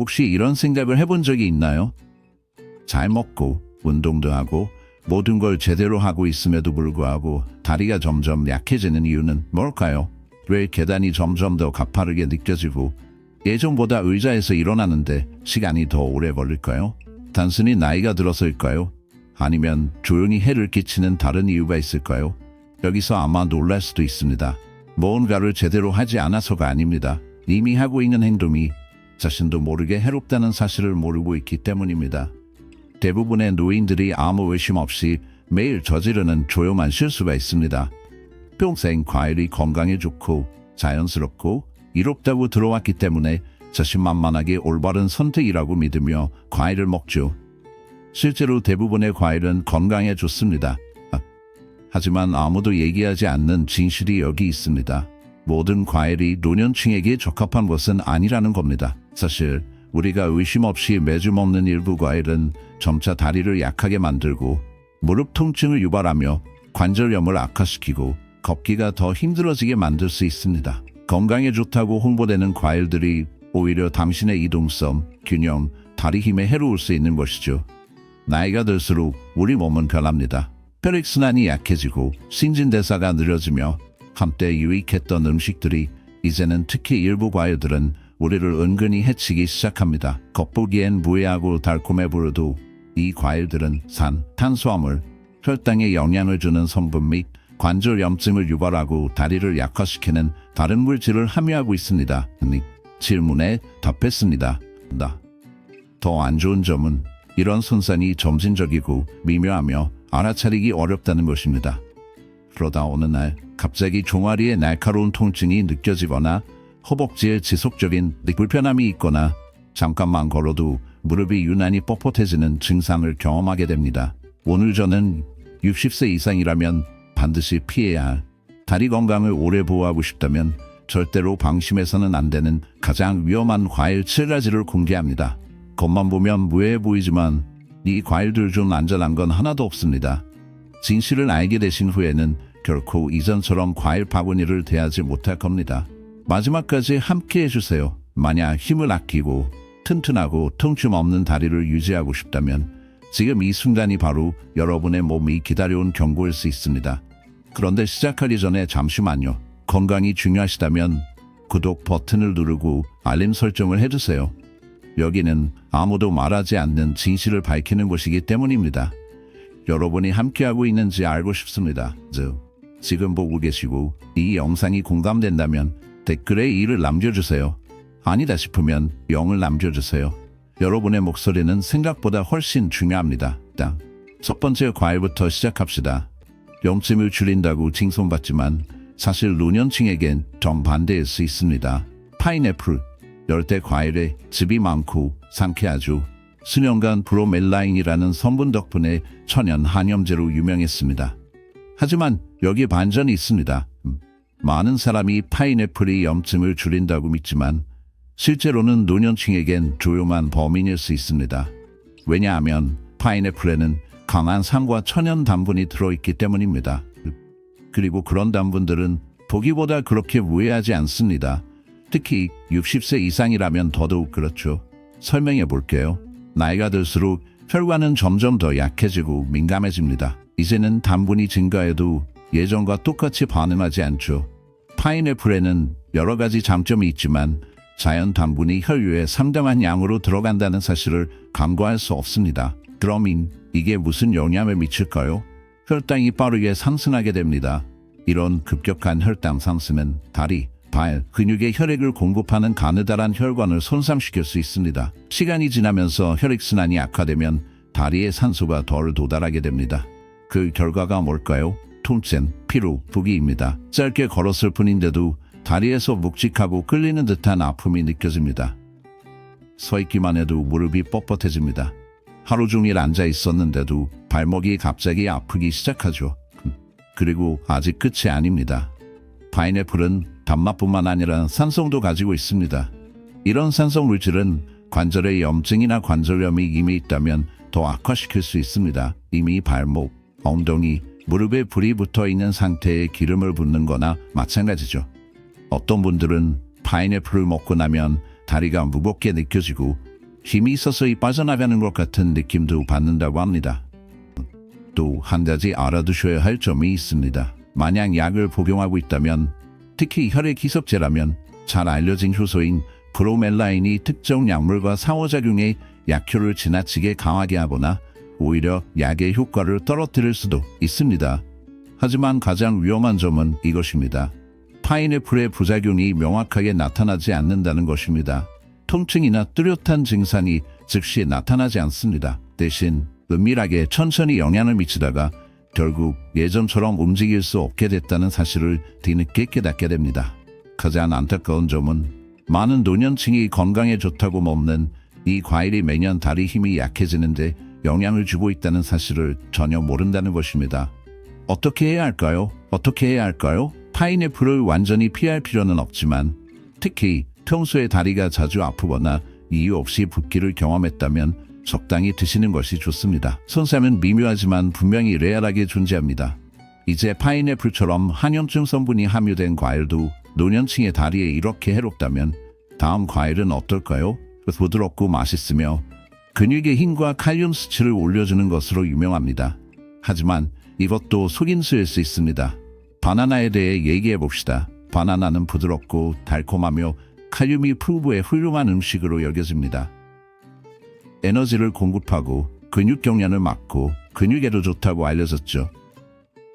혹시 이런 생각을 해본 적이 있나요? 잘 먹고 운동도 하고 모든 걸 제대로 하고 있음에도 불구하고 다리가 점점 약해지는 이유는 뭘까요? 왜 계단이 점점 더 가파르게 느껴지고 예전보다 의자에서 일어나는데 시간이 더 오래 걸릴까요? 단순히 나이가 들어서일까요? 아니면 조용히 해를 끼치는 다른 이유가 있을까요? 여기서 아마 놀랄 수도 있습니다. 뭔가를 제대로 하지 않아서가 아닙니다. 이미 하고 있는 행동이 자신도 모르게 해롭다는 사실을 모르고 있기 때문입니다. 대부분의 노인들이 아무 의심 없이 매일 저지르는 조용한 실수가 있습니다. 평생 과일이 건강에 좋고 자연스럽고 이롭다고 들어왔기 때문에 자신만만하게 올바른 선택이라고 믿으며 과일을 먹죠. 실제로 대부분의 과일은 건강에 좋습니다. 하지만 아무도 얘기하지 않는 진실이 여기 있습니다. 모든 과일이 노년층에게 적합한 것은 아니라는 겁니다. 사실 우리가 의심 없이 매주 먹는 일부 과일은 점차 다리를 약하게 만들고 무릎 통증을 유발하며 관절염을 악화시키고 걷기가 더 힘들어지게 만들 수 있습니다. 건강에 좋다고 홍보되는 과일들이 오히려 당신의 이동성, 균형, 다리 힘에 해로울 수 있는 것이죠. 나이가 들수록 우리 몸은 변합니다. 혈액순환이 약해지고 신진대사가 느려지며 한때 유익했던 음식들이 이제는 특히 일부 과일들은 우리를 은근히 해치기 시작합니다. 겉보기엔 무해하고 달콤해 보여도 이 과일들은 산, 탄수화물, 혈당에 영향을 주는 성분 및 관절 염증을 유발하고 다리를 약화시키는 다른 물질을 함유하고 있습니다. 질문에 답했습니다. 더 안 좋은 점은 이런 손상이 점진적이고 미묘하며 알아차리기 어렵다는 것입니다. 그러다 어느 날 갑자기 종아리에 날카로운 통증이 느껴지거나 허벅지에 지속적인 불편함이 있거나 잠깐만 걸어도 무릎이 유난히 뻣뻣해지는 증상을 경험하게 됩니다. 오늘 저는 60세 이상이라면 반드시 피해야 할 다리 건강을 오래 보호하고 싶다면 절대로 방심해서는 안 되는 가장 위험한 과일 7가지를 공개합니다. 겉만 보면 무해해 보이지만 이 과일들 중 안전한 건 하나도 없습니다. 진실을 알게 되신 후에는 결코 이전처럼 과일 바구니를 대하지 못할 겁니다. 마지막까지 함께 해주세요. 만약 힘을 아끼고 튼튼하고 통증 없는 다리를 유지하고 싶다면 지금 이 순간이 바로 여러분의 몸이 기다려온 경고일 수 있습니다. 그런데 시작하기 전에 잠시만요. 건강이 중요하시다면 구독 버튼을 누르고 알림 설정을 해주세요. 여기는 아무도 말하지 않는 진실을 밝히는 곳이기 때문입니다. 여러분이 함께하고 있는지 알고 싶습니다. 지금 보고 계시고 이 영상이 공감된다면 댓글에 1을 남겨주세요. 아니다 싶으면 0을 남겨주세요. 여러분의 목소리는 생각보다 훨씬 중요합니다. 첫 번째 과일부터 시작합시다. 염증을 줄인다고 칭송받지만 사실 노년층에겐 정반대일 수 있습니다. 파인애플, 열대 과일에 즙이 많고 상쾌하죠. 수년간 브로멜라인이라는 성분 덕분에 천연 한염제로 유명했습니다. 하지만 여기에 반전이 있습니다. 많은 사람이 파인애플이 염증을 줄인다고 믿지만 실제로는 노년층에겐 조용한 범인일 수 있습니다. 왜냐하면 파인애플에는 강한 산과 천연 단분이 들어있기 때문입니다. 그리고 그런 단분들은 보기보다 그렇게 무해하지 않습니다. 특히 60세 이상이라면 더더욱 그렇죠. 설명해 볼게요. 나이가 들수록 혈관은 점점 더 약해지고 민감해집니다. 이제는 단분이 증가해도 예전과 똑같이 반응하지 않죠. 파인애플에는 여러 가지 장점이 있지만 자연 단분이 혈류에 상당한 양으로 들어간다는 사실을 간과할 수 없습니다. 그럼 이게 무슨 영향을 미칠까요? 혈당이 빠르게 상승하게 됩니다. 이런 급격한 혈당 상승은 다리, 발, 근육에 혈액을 공급하는 가느다란 혈관을 손상시킬 수 있습니다. 시간이 지나면서 혈액순환이 악화되면 다리에 산소가 덜 도달하게 됩니다. 그 결과가 뭘까요? 통증, 피로, 부기입니다. 짧게 걸었을 뿐인데도 다리에서 묵직하고 끌리는 듯한 아픔이 느껴집니다. 서 있기만 해도 무릎이 뻣뻣해집니다. 하루 종일 앉아 있었는데도 발목이 갑자기 아프기 시작하죠. 그리고 아직 끝이 아닙니다. 파인애플은 단맛뿐만 아니라 산성도 가지고 있습니다. 이런 산성 물질은 관절에 염증이나 관절염이 이미 있다면 더 악화시킬 수 있습니다. 이미 발목, 엉덩이, 무릎에 불이 붙어 있는 상태에 기름을 붓는 거나 마찬가지죠. 어떤 분들은 파인애플을 먹고 나면 다리가 무겁게 느껴지고 힘이 서서히 빠져나가는 것 같은 느낌도 받는다고 합니다. 또 한 가지 알아두셔야 할 점이 있습니다. 만약 약을 복용하고 있다면, 특히 혈액 희석제라면 잘 알려진 효소인 브로멜라인이 특정 약물과 상호작용해 약효를 지나치게 강하게 하거나 오히려 약의 효과를 떨어뜨릴 수도 있습니다. 하지만 가장 위험한 점은 이것입니다. 파인애플의 부작용이 명확하게 나타나지 않는다는 것입니다. 통증이나 뚜렷한 증상이 즉시 나타나지 않습니다. 대신 은밀하게 천천히 영향을 미치다가 결국 예전처럼 움직일 수 없게 됐다는 사실을 뒤늦게 깨닫게 됩니다. 가장 안타까운 점은 많은 노년층이 건강에 좋다고 먹는 이 과일이 매년 다리 힘이 약해지는데 영향을 주고 있다는 사실을 전혀 모른다는 것입니다. 어떻게 해야 할까요? 어떻게 해야 할까요? 파인애플을 완전히 피할 필요는 없지만, 특히 평소에 다리가 자주 아프거나 이유 없이 붓기를 경험했다면 적당히 드시는 것이 좋습니다. 손삼은 미묘하지만 분명히 레알하게 존재합니다. 이제 파인애플처럼 한염증 성분이 함유된 과일도 노년층의 다리에 이렇게 해롭다면 다음 과일은 어떨까요? 부드럽고 맛있으며 근육의 힘과 칼륨 수치를 올려주는 것으로 유명합니다. 하지만 이것도 속임수일 수 있습니다. 바나나에 대해 얘기해 봅시다. 바나나는 부드럽고 달콤하며 칼륨이 풍부해 훌륭한 음식으로 여겨집니다. 에너지를 공급하고 근육 경련을 막고 근육에도 좋다고 알려졌죠.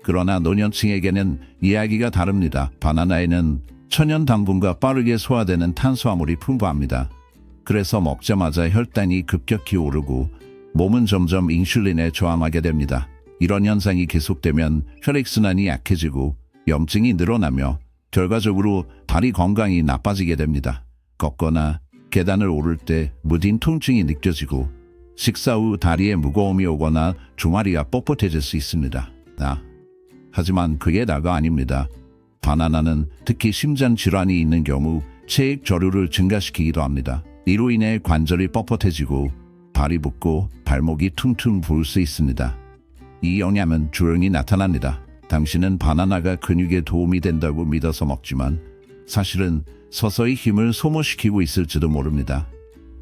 그러나 노년층에게는 이야기가 다릅니다. 바나나에는 천연 당분과 빠르게 소화되는 탄수화물이 풍부합니다. 그래서 먹자마자 혈당이 급격히 오르고 몸은 점점 인슐린에 저항하게 됩니다. 이런 현상이 계속되면 혈액순환이 약해지고 염증이 늘어나며 결과적으로 다리 건강이 나빠지게 됩니다. 걷거나 계단을 오를 때 무딘 통증이 느껴지고 식사 후 다리에 무거움이 오거나 종아리가 뻣뻣해질 수 있습니다. 하지만 그게 다가 아닙니다. 바나나는 특히 심장 질환이 있는 경우 체액 저류를 증가시키기도 합니다. 이로 인해 관절이 뻣뻣해지고 발이 붓고 발목이 퉁퉁 부을 수 있습니다. 이 영향은 조용히 나타납니다. 당신은 바나나가 근육에 도움이 된다고 믿어서 먹지만 사실은 서서히 힘을 소모시키고 있을지도 모릅니다.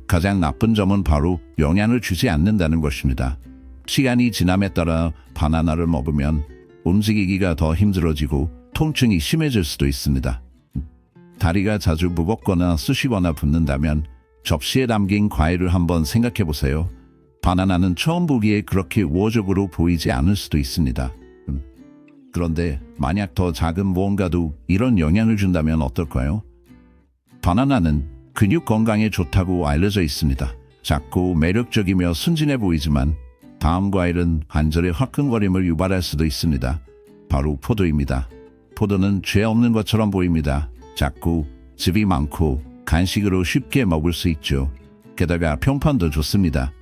가장 나쁜 점은 바로 영향을 주지 않는다는 것입니다. 시간이 지남에 따라 바나나를 먹으면 움직이기가 더 힘들어지고 통증이 심해질 수도 있습니다. 다리가 자주 무겁거나 쑤시거나 붓는다면 접시에 담긴 과일을 한번 생각해 보세요. 바나나는 처음 보기에 그렇게 우호적으로 보이지 않을 수도 있습니다. 그런데 만약 더 작은 무언가도 이런 영향을 준다면 어떨까요? 바나나는 근육 건강에 좋다고 알려져 있습니다. 작고 매력적이며 순진해 보이지만 다음 과일은 관절의 화끈거림을 유발할 수도 있습니다. 바로 포도입니다. 포도는 죄 없는 것처럼 보입니다. 작고 즙이 많고 간식으로 쉽게 먹을 수 있죠. 게다가 평판도 좋습니다.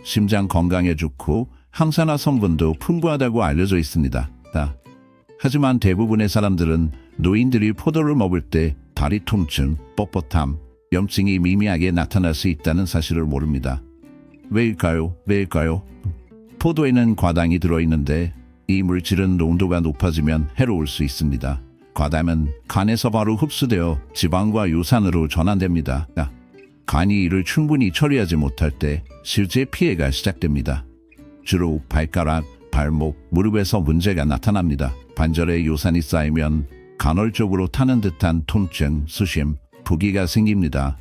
심장 건강에 좋고 항산화 성분도 풍부하다고 알려져 있습니다. 하지만 대부분의 사람들은 노인들이 포도를 먹을 때 다리 통증, 뻣뻣함, 염증이 미미하게 나타날 수 있다는 사실을 모릅니다. 왜일까요? 포도에는 과당이 들어있는데 이 물질은 농도가 높아지면 해로울 수 있습니다. 과당은 간에서 바로 흡수되어 지방과 요산으로 전환됩니다. 간이 이를 충분히 처리하지 못할 때 실제 피해가 시작됩니다. 주로 발가락, 발목, 무릎에서 문제가 나타납니다. 관절에 요산이 쌓이면 간헐적으로 타는 듯한 통증, 수심, 부기가 생깁니다.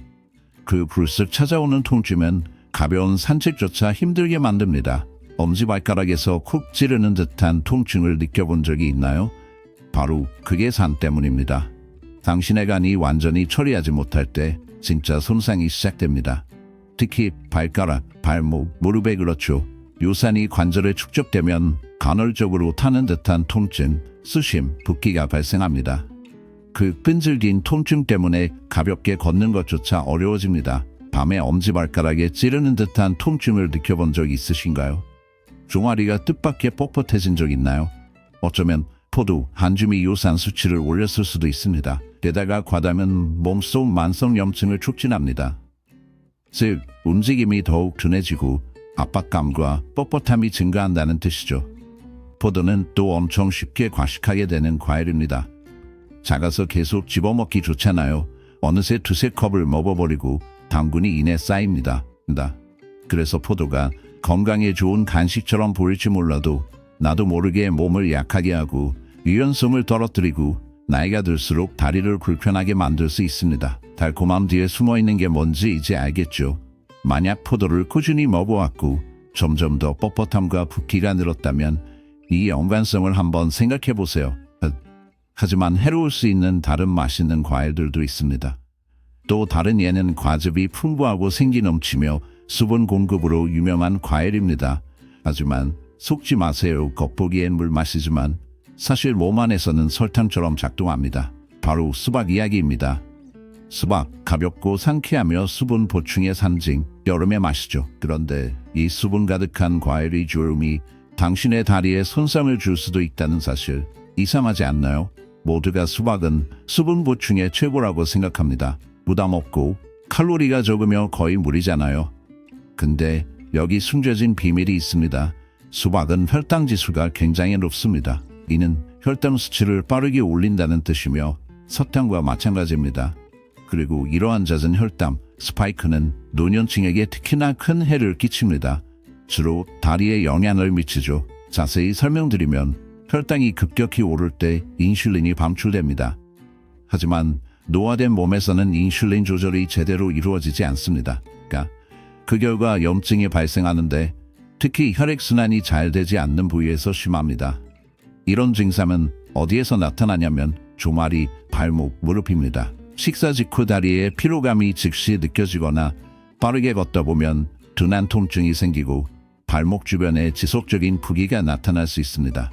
그 불쑥 찾아오는 통증은 가벼운 산책조차 힘들게 만듭니다. 엄지발가락에서 쿡 찌르는 듯한 통증을 느껴본 적이 있나요? 바로 그게 산 때문입니다. 당신의 간이 완전히 처리하지 못할 때 진짜 손상이 시작됩니다. 특히 발가락, 발목, 무릎에 그렇죠. 요산이 관절에 축적되면 간헐적으로 타는 듯한 통증, 수심, 붓기가 발생합니다. 그 끈질긴 통증 때문에 가볍게 걷는 것조차 어려워집니다. 밤에 엄지발가락에 찌르는 듯한 통증을 느껴본 적 있으신가요? 종아리가 뜻밖의 뻣뻣해진 적 있나요? 어쩌면 포도 한 줌이 요산 수치를 올렸을 수도 있습니다. 게다가 과당은 몸속 만성 염증을 촉진합니다. 즉, 움직임이 더욱 둔해지고 압박감과 뻣뻣함이 증가한다는 뜻이죠. 포도는 또 엄청 쉽게 과식하게 되는 과일입니다. 작아서 계속 집어먹기 좋잖아요. 어느새 두세 컵을 먹어버리고 당분이 이내 쌓입니다. 그래서 포도가 건강에 좋은 간식처럼 보일지 몰라도 나도 모르게 몸을 약하게 하고 유연성을 떨어뜨리고 나이가 들수록 다리를 불편하게 만들 수 있습니다. 달콤함 뒤에 숨어있는 게 뭔지 이제 알겠죠. 만약 포도를 꾸준히 먹어왔고 점점 더 뻣뻣함과 붓기가 늘었다면 이 연관성을 한번 생각해 보세요. 하지만 해로울 수 있는 다른 맛있는 과일들도 있습니다. 또 다른 예는 과즙이 풍부하고 생기 넘치며 수분 공급으로 유명한 과일입니다. 하지만 속지 마세요. 겉보기엔 물맛이지만 사실 몸 안에서는 설탕처럼 작동합니다. 바로 수박 이야기입니다. 수박, 가볍고 상쾌하며 수분 보충의 상징, 여름의 맛이죠. 그런데 이 수분 가득한 과일의 조름이 당신의 다리에 손상을 줄 수도 있다는 사실, 이상하지 않나요? 모두가 수박은 수분 보충의 최고라고 생각합니다. 부담 없고 칼로리가 적으며 거의 물이잖아요. 근데 여기 숨겨진 비밀이 있습니다. 수박은 혈당 지수가 굉장히 높습니다. 이는 혈당 수치를 빠르게 올린다는 뜻이며 설탕과 마찬가지입니다. 그리고 이러한 잦은 혈당, 스파이크는 노년층에게 특히나 큰 해를 끼칩니다. 주로 다리에 영향을 미치죠. 자세히 설명드리면 혈당이 급격히 오를 때 인슐린이 방출됩니다. 하지만 노화된 몸에서는 인슐린 조절이 제대로 이루어지지 않습니다. 그 결과 염증이 발생하는데 특히 혈액순환이 잘 되지 않는 부위에서 심합니다. 이런 증상은 어디에서 나타나냐면 종아리, 발목, 무릎입니다. 식사 직후 다리에 피로감이 즉시 느껴지거나 빠르게 걷다 보면 둔한 통증이 생기고 발목 주변에 지속적인 부기가 나타날 수 있습니다.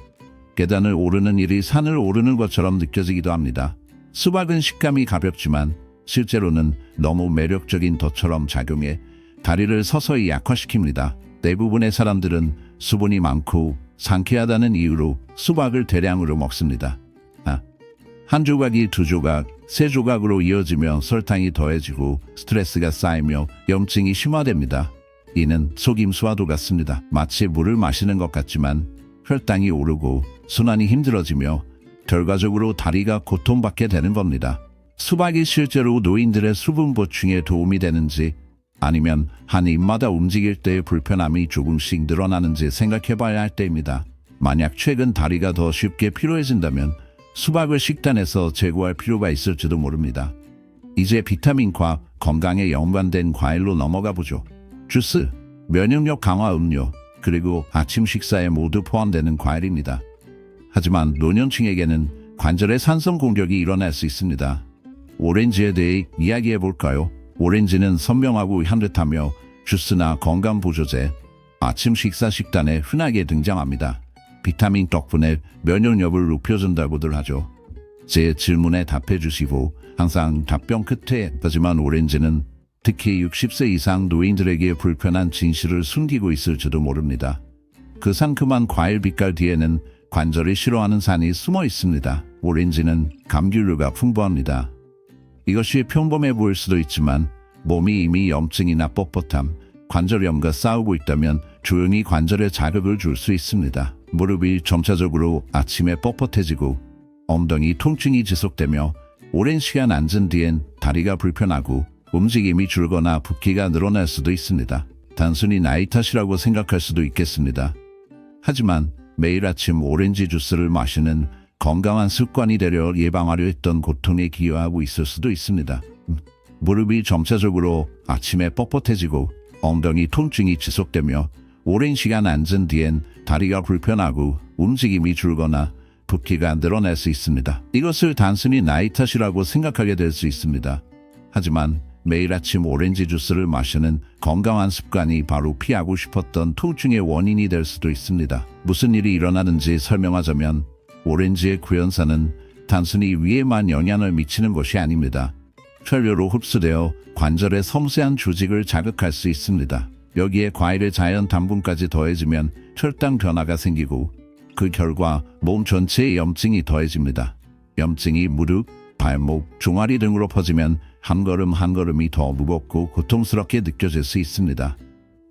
계단을 오르는 일이 산을 오르는 것처럼 느껴지기도 합니다. 수박은 식감이 가볍지만 실제로는 너무 매력적인 덫처럼 작용해 다리를 서서히 약화시킵니다. 대부분의 사람들은 수분이 많고 상쾌하다는 이유로 수박을 대량으로 먹습니다. 한 조각이 두 조각, 세 조각으로 이어지며 설탕이 더해지고 스트레스가 쌓이며 염증이 심화됩니다. 이는 속임수와도 같습니다. 마치 물을 마시는 것 같지만 혈당이 오르고 순환이 힘들어지며 결과적으로 다리가 고통받게 되는 겁니다. 수박이 실제로 노인들의 수분 보충에 도움이 되는지 아니면 한 입마다 움직일 때의 불편함이 조금씩 늘어나는지 생각해봐야 할 때입니다. 만약 최근 다리가 더 쉽게 피로해진다면 수박을 식단에서 제거할 필요가 있을지도 모릅니다. 이제 비타민과 건강에 연관된 과일로 넘어가 보죠. 주스, 면역력 강화 음료, 그리고 아침 식사에 모두 포함되는 과일입니다. 하지만 노년층에게는 관절의 산성 공격이 일어날 수 있습니다. 오렌지에 대해 이야기해 볼까요? 오렌지는 선명하고 향긋하며 주스나 건강 보조제, 아침 식사 식단에 흔하게 등장합니다. 비타민 덕분에 면역력을 높여준다고들 하죠. 제 질문에 답해 주시고 항상 답변 끝에 하지만 오렌지는 특히 60세 이상 노인들에게 불편한 진실을 숨기고 있을지도 모릅니다. 그 상큼한 과일 빛깔 뒤에는 관절이 싫어하는 산이 숨어 있습니다. 오렌지는 감귤류가 풍부합니다. 이것이 평범해 보일 수도 있지만 몸이 이미 염증이나 뻣뻣함, 관절염과 싸우고 있다면 조용히 관절에 자극을 줄 수 있습니다. 무릎이 점차적으로 아침에 뻣뻣해지고 엉덩이 통증이 지속되며 오랜 시간 앉은 뒤엔 다리가 불편하고 움직임이 줄거나 붓기가 늘어날 수도 있습니다. 단순히 나이 탓이라고 생각할 수도 있겠습니다. 하지만 매일 아침 오렌지 주스를 마시는 건강한 습관이 되려 예방하려 했던 고통에 기여하고 있을 수도 있습니다. 무릎이 점차적으로 아침에 뻣뻣해지고 엉덩이 통증이 지속되며 오랜 시간 앉은 뒤엔 다리가 불편하고 움직임이 줄거나 붓기가 늘어날 수 있습니다. 이것을 단순히 나이 탓이라고 생각하게 될 수 있습니다. 하지만 매일 아침 오렌지 주스를 마시는 건강한 습관이 바로 피하고 싶었던 통증의 원인이 될 수도 있습니다. 무슨 일이 일어나는지 설명하자면 오렌지의 구연산은 단순히 위에만 영향을 미치는 것이 아닙니다. 혈류로 흡수되어 관절의 섬세한 조직을 자극할 수 있습니다. 여기에 과일의 자연 당분까지 더해지면 혈당 변화가 생기고 그 결과 몸 전체에 염증이 더해집니다. 염증이 무릎, 발목, 종아리 등으로 퍼지면 한 걸음 한 걸음이 더 무겁고 고통스럽게 느껴질 수 있습니다.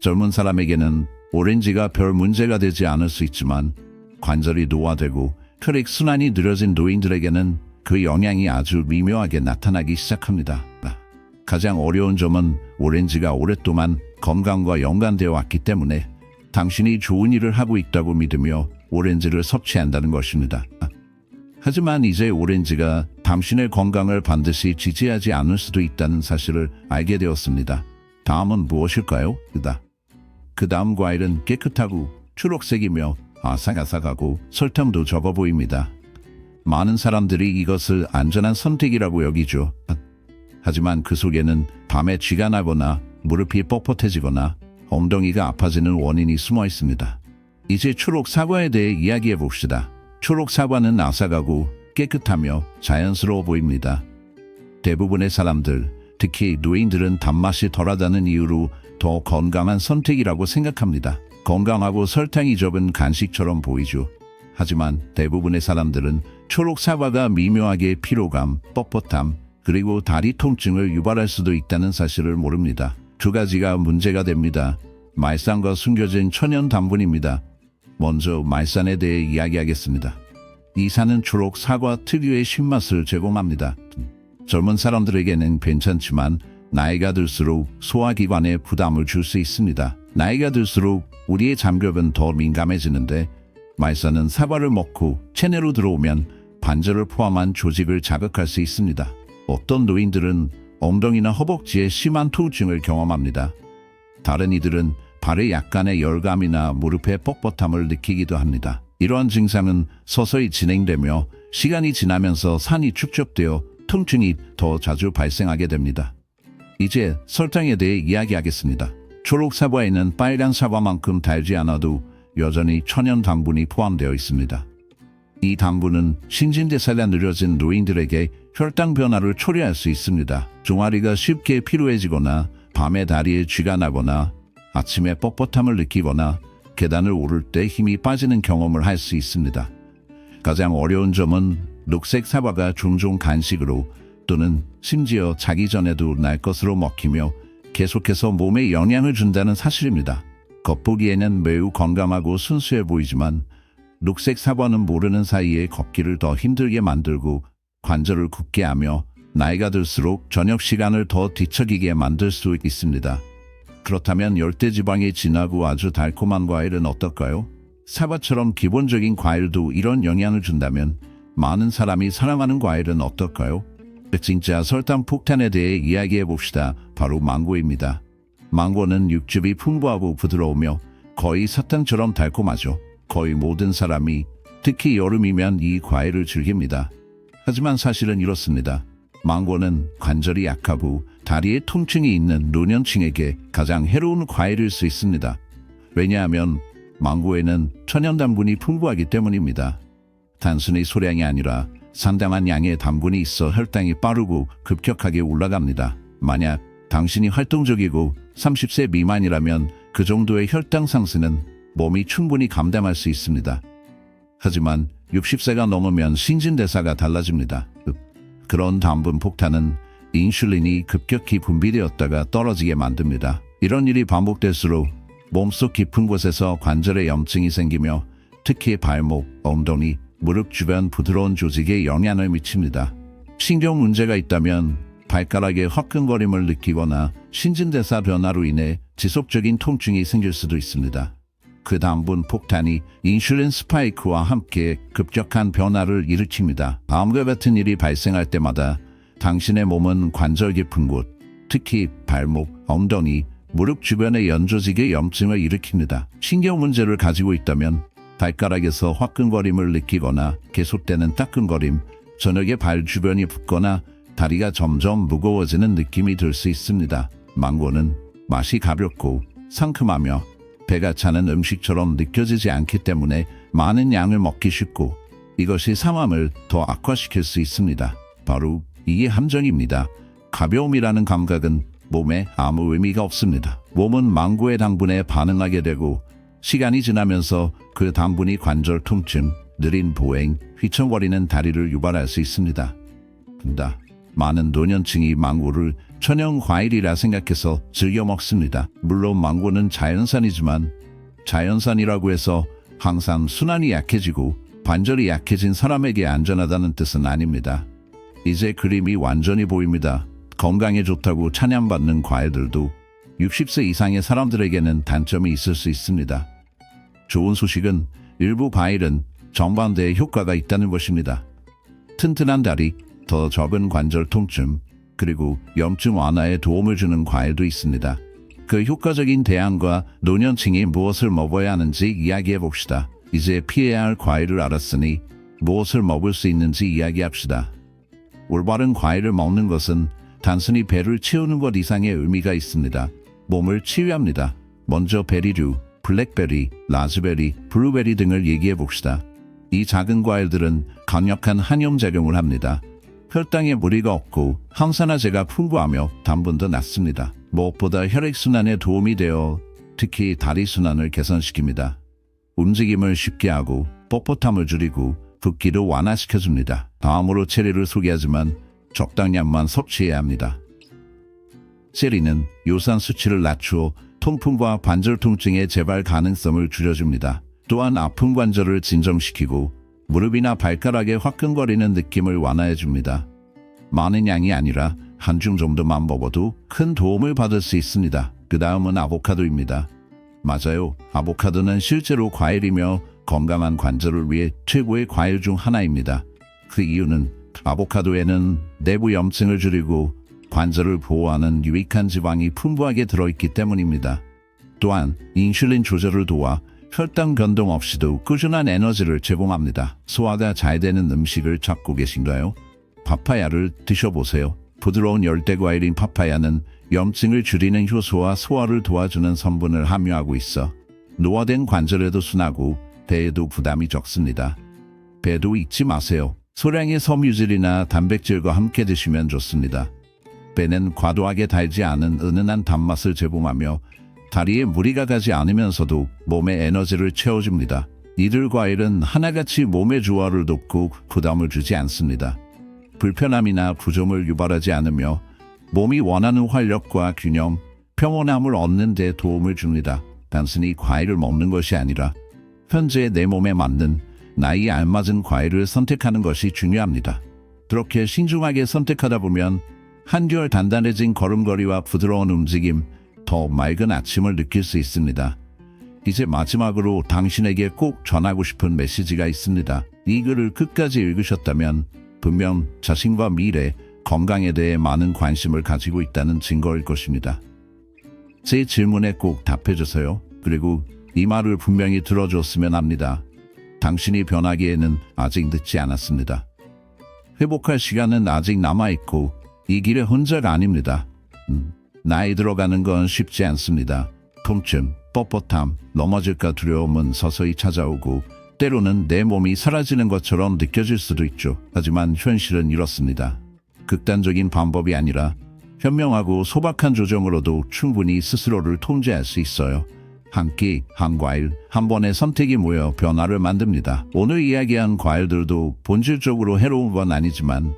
젊은 사람에게는 오렌지가 별 문제가 되지 않을 수 있지만 관절이 노화되고 혈액 순환이 느려진 노인들에게는 그 영향이 아주 미묘하게 나타나기 시작합니다. 가장 어려운 점은 오렌지가 오랫동안 건강과 연관되어 왔기 때문에 당신이 좋은 일을 하고 있다고 믿으며 오렌지를 섭취한다는 것입니다. 하지만 이제 오렌지가 당신의 건강을 반드시 지지하지 않을 수도 있다는 사실을 알게 되었습니다. 다음은 무엇일까요? 그 다음 과일은 깨끗하고 초록색이며 아삭아삭하고 설탕도 적어 보입니다. 많은 사람들이 이것을 안전한 선택이라고 여기죠. 하지만 그 속에는 밤에 쥐가 나거나 무릎이 뻣뻣해지거나 엉덩이가 아파지는 원인이 숨어 있습니다. 이제 초록 사과에 대해 이야기해 봅시다. 초록 사과는 아삭하고 깨끗하며 자연스러워 보입니다. 대부분의 사람들, 특히 노인들은 단맛이 덜하다는 이유로 더 건강한 선택이라고 생각합니다. 건강하고 설탕이 적은 간식처럼 보이죠. 하지만 대부분의 사람들은 초록 사과가 미묘하게 피로감, 뻣뻣함, 그리고 다리 통증을 유발할 수도 있다는 사실을 모릅니다. 두 가지가 문제가 됩니다. 말산과 숨겨진 천연 당분입니다. 먼저 말산에 대해 이야기하겠습니다. 이 산은 초록 사과 특유의 신맛을 제공합니다. 젊은 사람들에게는 괜찮지만 나이가 들수록 소화기관에 부담을 줄 수 있습니다. 나이가 들수록 우리의 장벽은 더 민감해지는데 말산은 사과를 먹고 체내로 들어오면 관절을 포함한 조직을 자극할 수 있습니다. 어떤 노인들은 엉덩이나 허벅지에 심한 통증을 경험합니다. 다른 이들은 발에 약간의 열감이나 무릎의 뻣뻣함을 느끼기도 합니다. 이러한 증상은 서서히 진행되며 시간이 지나면서 산이 축적되어 통증이 더 자주 발생하게 됩니다. 이제 설탕에 대해 이야기하겠습니다. 초록 사과에는 빨간 사과만큼 달지 않아도 여전히 천연 당분이 포함되어 있습니다. 이 당분은 신진대사가 느려진 노인들에게 혈당 변화를 초래할 수 있습니다. 종아리가 쉽게 피로해지거나 밤에 다리에 쥐가 나거나 아침에 뻣뻣함을 느끼거나 계단을 오를 때 힘이 빠지는 경험을 할 수 있습니다. 가장 어려운 점은 녹색 사과가 종종 간식으로 또는 심지어 자기 전에도 날 것으로 먹히며 계속해서 몸에 영향을 준다는 사실입니다. 겉보기에는 매우 건강하고 순수해 보이지만 녹색 사과는 모르는 사이에 걷기를 더 힘들게 만들고 관절을 굳게 하며 나이가 들수록 저녁 시간을 더 뒤척이게 만들 수 있습니다. 그렇다면 열대지방이 진하고 아주 달콤한 과일은 어떨까요? 사과처럼 기본적인 과일도 이런 영향을 준다면 많은 사람이 사랑하는 과일은 어떨까요? 진짜 설탕 폭탄에 대해 이야기해 봅시다. 바로 망고입니다. 망고는 육즙이 풍부하고 부드러우며 거의 사탕처럼 달콤하죠. 거의 모든 사람이 특히 여름이면 이 과일을 즐깁니다. 하지만 사실은 이렇습니다. 망고는 관절이 약하고 다리에 통증이 있는 노년층에게 가장 해로운 과일일 수 있습니다. 왜냐하면 망고에는 천연 당분이 풍부하기 때문입니다. 단순히 소량이 아니라 상당한 양의 당분이 있어 혈당이 빠르고 급격하게 올라갑니다. 만약 당신이 활동적이고 30세 미만이라면 그 정도의 혈당 상승은 몸이 충분히 감당할 수 있습니다. 하지만 60세가 넘으면 신진대사가 달라집니다. 그런 당분 폭탄은 인슐린이 급격히 분비되었다가 떨어지게 만듭니다. 이런 일이 반복될수록 몸속 깊은 곳에서 관절에 염증이 생기며 특히 발목, 엉덩이, 무릎 주변 부드러운 조직에 영향을 미칩니다. 신경 문제가 있다면 발가락에 화끈거림을 느끼거나 신진대사 변화로 인해 지속적인 통증이 생길 수도 있습니다. 그 당분 폭탄이 인슐린 스파이크와 함께 급격한 변화를 일으킵니다. 다음과 같은 일이 발생할 때마다 당신의 몸은 관절 깊은 곳, 특히 발목, 엉덩이, 무릎 주변의 연조직에 염증을 일으킵니다. 신경 문제를 가지고 있다면 발가락에서 화끈거림을 느끼거나 계속되는 따끔거림, 저녁에 발 주변이 붓거나 다리가 점점 무거워지는 느낌이 들 수 있습니다. 망고는 맛이 가볍고 상큼하며 배가 차는 음식처럼 느껴지지 않기 때문에 많은 양을 먹기 쉽고 이것이 상황을 더 악화시킬 수 있습니다. 바로 이게 함정입니다. 가벼움이라는 감각은 몸에 아무 의미가 없습니다. 몸은 망고의 당분에 반응하게 되고 시간이 지나면서 그 당분이 관절 통증, 느린 보행, 휘청거리는 다리를 유발할 수 있습니다. 많은 노년층이 망고를 천연 과일이라 생각해서 즐겨 먹습니다. 물론 망고는 자연산이지만 자연산이라고 해서 항상 순환이 약해지고 관절이 약해진 사람에게 안전하다는 뜻은 아닙니다. 이제 그림이 완전히 보입니다. 건강에 좋다고 찬양받는 과일들도 60세 이상의 사람들에게는 단점이 있을 수 있습니다. 좋은 소식은 일부 과일은 정반대의 효과가 있다는 것입니다. 튼튼한 다리, 더 적은 관절 통증, 그리고 염증 완화에 도움을 주는 과일도 있습니다. 그 효과적인 대안과 노년층이 무엇을 먹어야 하는지 이야기해 봅시다. 이제 피해야 할 과일을 알았으니 무엇을 먹을 수 있는지 이야기합시다. 올바른 과일을 먹는 것은 단순히 배를 채우는 것 이상의 의미가 있습니다. 몸을 치유합니다. 먼저 베리류, 블랙베리, 라즈베리, 블루베리 등을 얘기해 봅시다. 이 작은 과일들은 강력한 한염작용을 합니다. 혈당에 무리가 없고 항산화제가 풍부하며 당분도 낮습니다. 무엇보다 혈액순환에 도움이 되어 특히 다리순환을 개선시킵니다. 움직임을 쉽게 하고 뻣뻣함을 줄이고 붓기도 완화시켜줍니다. 다음으로 체리를 소개하지만 적당량만 섭취해야 합니다. 체리는 요산 수치를 낮추어 통풍과 관절 통증의 재발 가능성을 줄여줍니다. 또한 아픈 관절을 진정시키고 무릎이나 발가락에 화끈거리는 느낌을 완화해줍니다. 많은 양이 아니라 한 줌 정도만 먹어도 큰 도움을 받을 수 있습니다. 그 다음은 아보카도입니다. 맞아요. 아보카도는 실제로 과일이며 건강한 관절을 위해 최고의 과일 중 하나입니다. 그 이유는 아보카도에는 내부 염증을 줄이고 관절을 보호하는 유익한 지방이 풍부하게 들어있기 때문입니다. 또한 인슐린 조절을 도와 혈당 변동 없이도 꾸준한 에너지를 제공합니다. 소화가 잘 되는 음식을 찾고 계신가요? 파파야를 드셔보세요. 부드러운 열대과일인 파파야는 염증을 줄이는 효소와 소화를 도와주는 성분을 함유하고 있어 노화된 관절에도 순하고 배에도 부담이 적습니다. 배도 잊지 마세요. 소량의 섬유질이나 단백질과 함께 드시면 좋습니다. 배는 과도하게 달지 않은 은은한 단맛을 제공하며 다리에 무리가 가지 않으면서도 몸에 에너지를 채워줍니다. 이들 과일은 하나같이 몸의 조화를 돕고 부담을 주지 않습니다. 불편함이나 부종을 유발하지 않으며 몸이 원하는 활력과 균형, 평온함을 얻는 데 도움을 줍니다. 단순히 과일을 먹는 것이 아니라 현재 내 몸에 맞는 나이에 알맞은 과일을 선택하는 것이 중요합니다. 그렇게 신중하게 선택하다 보면 한결 단단해진 걸음걸이와 부드러운 움직임, 더 맑은 아침을 느낄 수 있습니다. 이제 마지막으로 당신에게 꼭 전하고 싶은 메시지가 있습니다. 이 글을 끝까지 읽으셨다면 분명 자신과 미래, 건강에 대해 많은 관심을 가지고 있다는 증거일 것입니다. 제 질문에 꼭 답해주세요. 그리고 이 말을 분명히 들어줬으면 합니다. 당신이 변하기에는 아직 늦지 않았습니다. 회복할 시간은 아직 남아있고 이 길에 혼자가 아닙니다. 나이 들어가는 건 쉽지 않습니다. 통증, 뻣뻣함, 넘어질까 두려움은 서서히 찾아오고 때로는 내 몸이 사라지는 것처럼 느껴질 수도 있죠. 하지만 현실은 이렇습니다. 극단적인 방법이 아니라 현명하고 소박한 조정으로도 충분히 스스로를 통제할 수 있어요. 한 끼, 한 과일, 한 번의 선택이 모여 변화를 만듭니다. 오늘 이야기한 과일들도 본질적으로 해로운 건 아니지만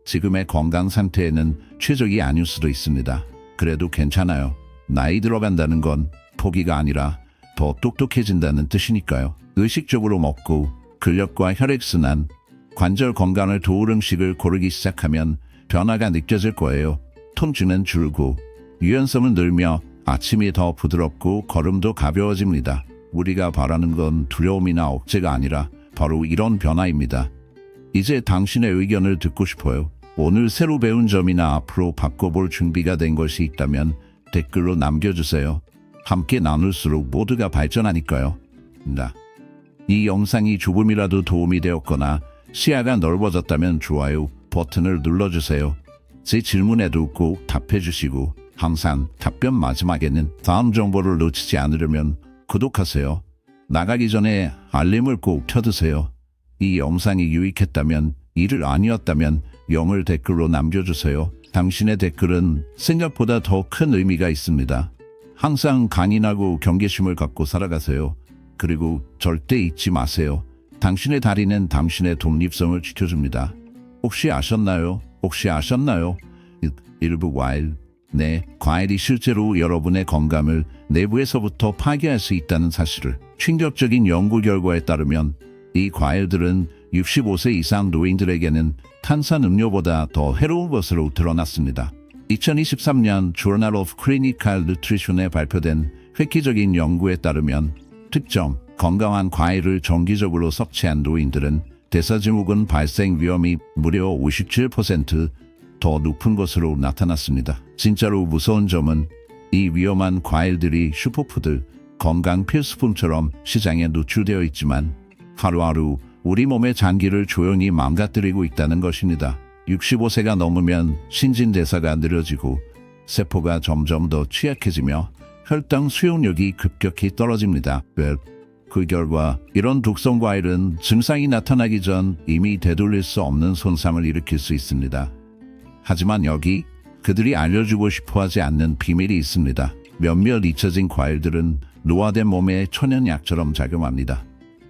지금의 건강 상태에는 최적이 아닐 수도 있습니다. 그래도 괜찮아요. 나이 들어간다는 건 포기가 아니라 더 똑똑해진다는 뜻이니까요. 의식적으로 먹고 근력과 혈액순환, 관절 건강을 도울 음식을 고르기 시작하면 변화가 느껴질 거예요. 통증은 줄고 유연성은 늘며 아침이 더 부드럽고 걸음도 가벼워집니다. 우리가 바라는 건 두려움이나 억제가 아니라 바로 이런 변화입니다. 이제 당신의 의견을 듣고 싶어요. 오늘 새로 배운 점이나 앞으로 바꿔볼 준비가 된 것이 있다면 댓글로 남겨주세요. 함께 나눌수록 모두가 발전하니까요. 이 영상이 조금이라도 도움이 되었거나 시야가 넓어졌다면 좋아요 버튼을 눌러주세요. 제 질문에도 꼭 답해주시고 항상 답변 마지막에는 다음 정보를 놓치지 않으려면 구독하세요. 나가기 전에 알림을 꼭 켜두세요. 이 영상이 유익했다면, 이를 아니었다면 영을 댓글로 남겨주세요. 당신의 댓글은 생각보다 더 큰 의미가 있습니다. 항상 강인하고 경계심을 갖고 살아가세요. 그리고 절대 잊지 마세요. 당신의 다리는 당신의 독립성을 지켜줍니다. 혹시 아셨나요? 일부 과일. 네, 과일이 실제로 여러분의 건강을 내부에서부터 파괴할 수 있다는 사실을. 충격적인 연구 결과에 따르면 이 과일들은 65세 이상 노인들에게는 탄산음료보다 더 해로운 것으로 드러났습니다. 2023년 Journal of Clinical Nutrition에 발표된 획기적인 연구에 따르면 특정 건강한 과일을 정기적으로 섭취한 노인들은 대사증후군 발생 위험이 무려 57%더 높은 것으로 나타났습니다. 진짜로 무서운 점은 이 위험한 과일들이 슈퍼푸드, 건강 필수품처럼 시장에 노출되어 있지만 하루하루 우리 몸의 장기를 조용히 망가뜨리고 있다는 것입니다. 65세가 넘으면 신진대사가 느려지고 세포가 점점 더 취약해지며 혈당 수용력이 급격히 떨어집니다. 그 결과 이런 독성 과일은 증상이 나타나기 전 이미 되돌릴 수 없는 손상을 일으킬 수 있습니다. 하지만 여기 그들이 알려주고 싶어하지 않는 비밀이 있습니다. 몇몇 잊혀진 과일들은 노화된 몸에 천연약처럼 작용합니다.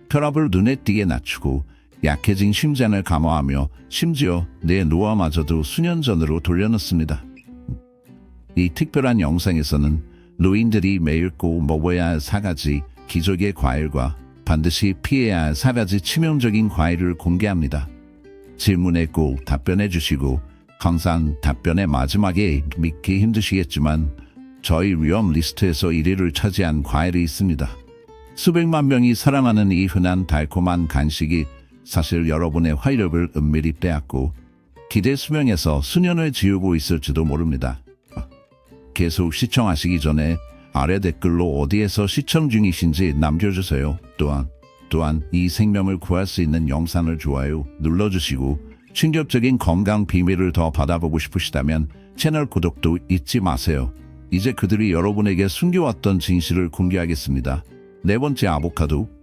혈압을 눈에 띄게 낮추고 약해진 심장을 감화하며 심지어 내 노화마저도 수년 전으로 돌려놓습니다. 이 특별한 영상에서는 노인들이 매일 꼭 먹어야 할 4가지 기적의 과일과 반드시 피해야 할 4가지 치명적인 과일을 공개합니다. 질문에 꼭 답변해 주시고 항상 답변의 마지막에 믿기 힘드시겠지만 저희 위험 리스트에서 1위를 차지한 과일이 있습니다. 수백만 명이 사랑하는 이 흔한 달콤한 간식이 사실 여러분의 활력을 은밀히 빼앗고 기대 수명에서 수년을 지우고 있을지도 모릅니다. 계속 시청하시기 전에 아래 댓글로 어디에서 시청 중이신지 남겨주세요. 또한 이 생명을 구할 수 있는 영상을 좋아요 눌러주시고 충격적인 건강 비밀을 더 받아보고 싶으시다면 채널 구독도 잊지 마세요. 이제 그들이 여러분에게 숨겨왔던 진실을 공개하겠습니다. 네 번째, 아보카도.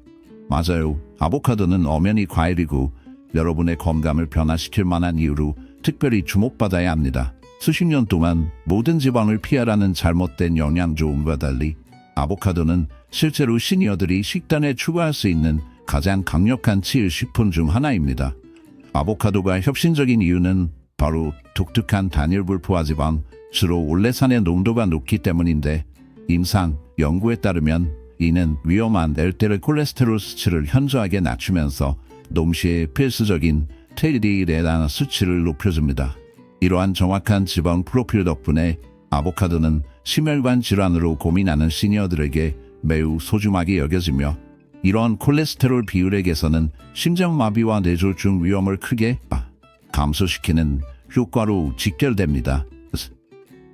맞아요. 아보카도는 엄연히 과일이고 여러분의 건강을 변화시킬 만한 이유로 특별히 주목받아야 합니다. 수십 년 동안 모든 지방을 피하라는 잘못된 영양 조언과 달리 아보카도는 실제로 시니어들이 식단에 추가할 수 있는 가장 강력한 치유 식품 중 하나입니다. 아보카도가 혁신적인 이유는 바로 독특한 단일 불포화 지방, 주로 올레산의 농도가 높기 때문인데 임상 연구에 따르면 이는 위험한 LDL 콜레스테롤 수치를 현저하게 낮추면서 동시에 필수적인 트리글리세라이드 수치를 높여줍니다. 이러한 정확한 지방 프로필 덕분에 아보카도는 심혈관 질환으로 고민하는 시니어들에게 매우 소중하게 여겨지며 이러한 콜레스테롤 비율의 개선은 심장마비와 뇌졸중 위험을 크게 감소시키는 효과로 직결됩니다.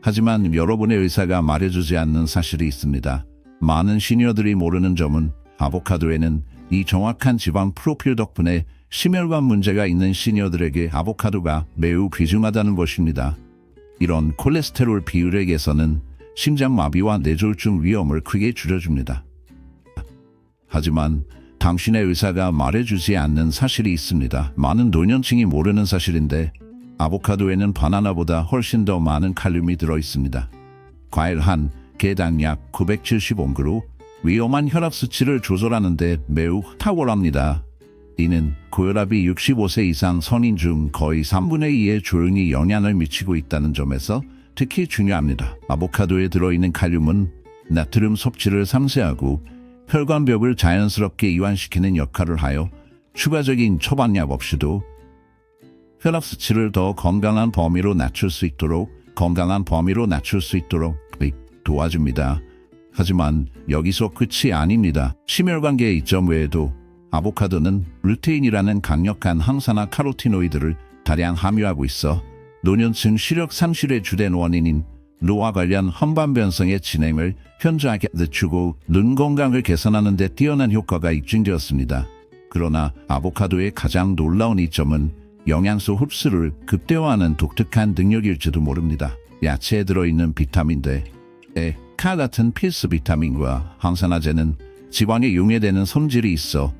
하지만 여러분의 의사가 말해주지 않는 사실이 있습니다. 많은 시니어들이 모르는 점은 아보카도에는 이 정확한 지방 프로필 덕분에 심혈관 문제가 있는 시니어들에게 아보카도가 매우 귀중하다는 것입니다. 이런 콜레스테롤 비율의 개선은 심장마비와 뇌졸중 위험을 크게 줄여줍니다. 하지만 당신의 의사가 말해주지 않는 사실이 있습니다. 많은 노년층이 모르는 사실인데 아보카도에는 바나나보다 훨씬 더 많은 칼륨이 들어있습니다. 과일 한 개당 약 975g, 위험한 혈압 수치를 조절하는 데 매우 탁월합니다. 이는 고혈압이 65세 이상 성인 중 거의 3분의 2에 조용히 영향을 미치고 있다는 점에서 특히 중요합니다. 아보카도에 들어있는 칼륨은 나트륨 섭취를 상쇄하고 혈관벽을 자연스럽게 이완시키는 역할을 하여 추가적인 처방약 없이도 혈압 수치를 더 건강한 범위로 낮출 수 있도록 도와줍니다. 하지만 여기서 끝이 아닙니다. 심혈관계의 이점 외에도 아보카도는 루테인이라는 강력한 항산화 카로티노이드를 다량 함유하고 있어 노년층 시력 상실의 주된 원인인 노화 관련 헌반변성의 진행을 현저하게 늦추고 눈 건강을 개선하는 데 뛰어난 효과가 입증되었습니다. 그러나 아보카도의 가장 놀라운 이점은 영양소 흡수를 극대화하는 독특한 능력일지도 모릅니다. 야채에 들어있는 비타민 D, E, K 같은 필수 비타민과 항산화제는 지방에 용해되는 성질이 있어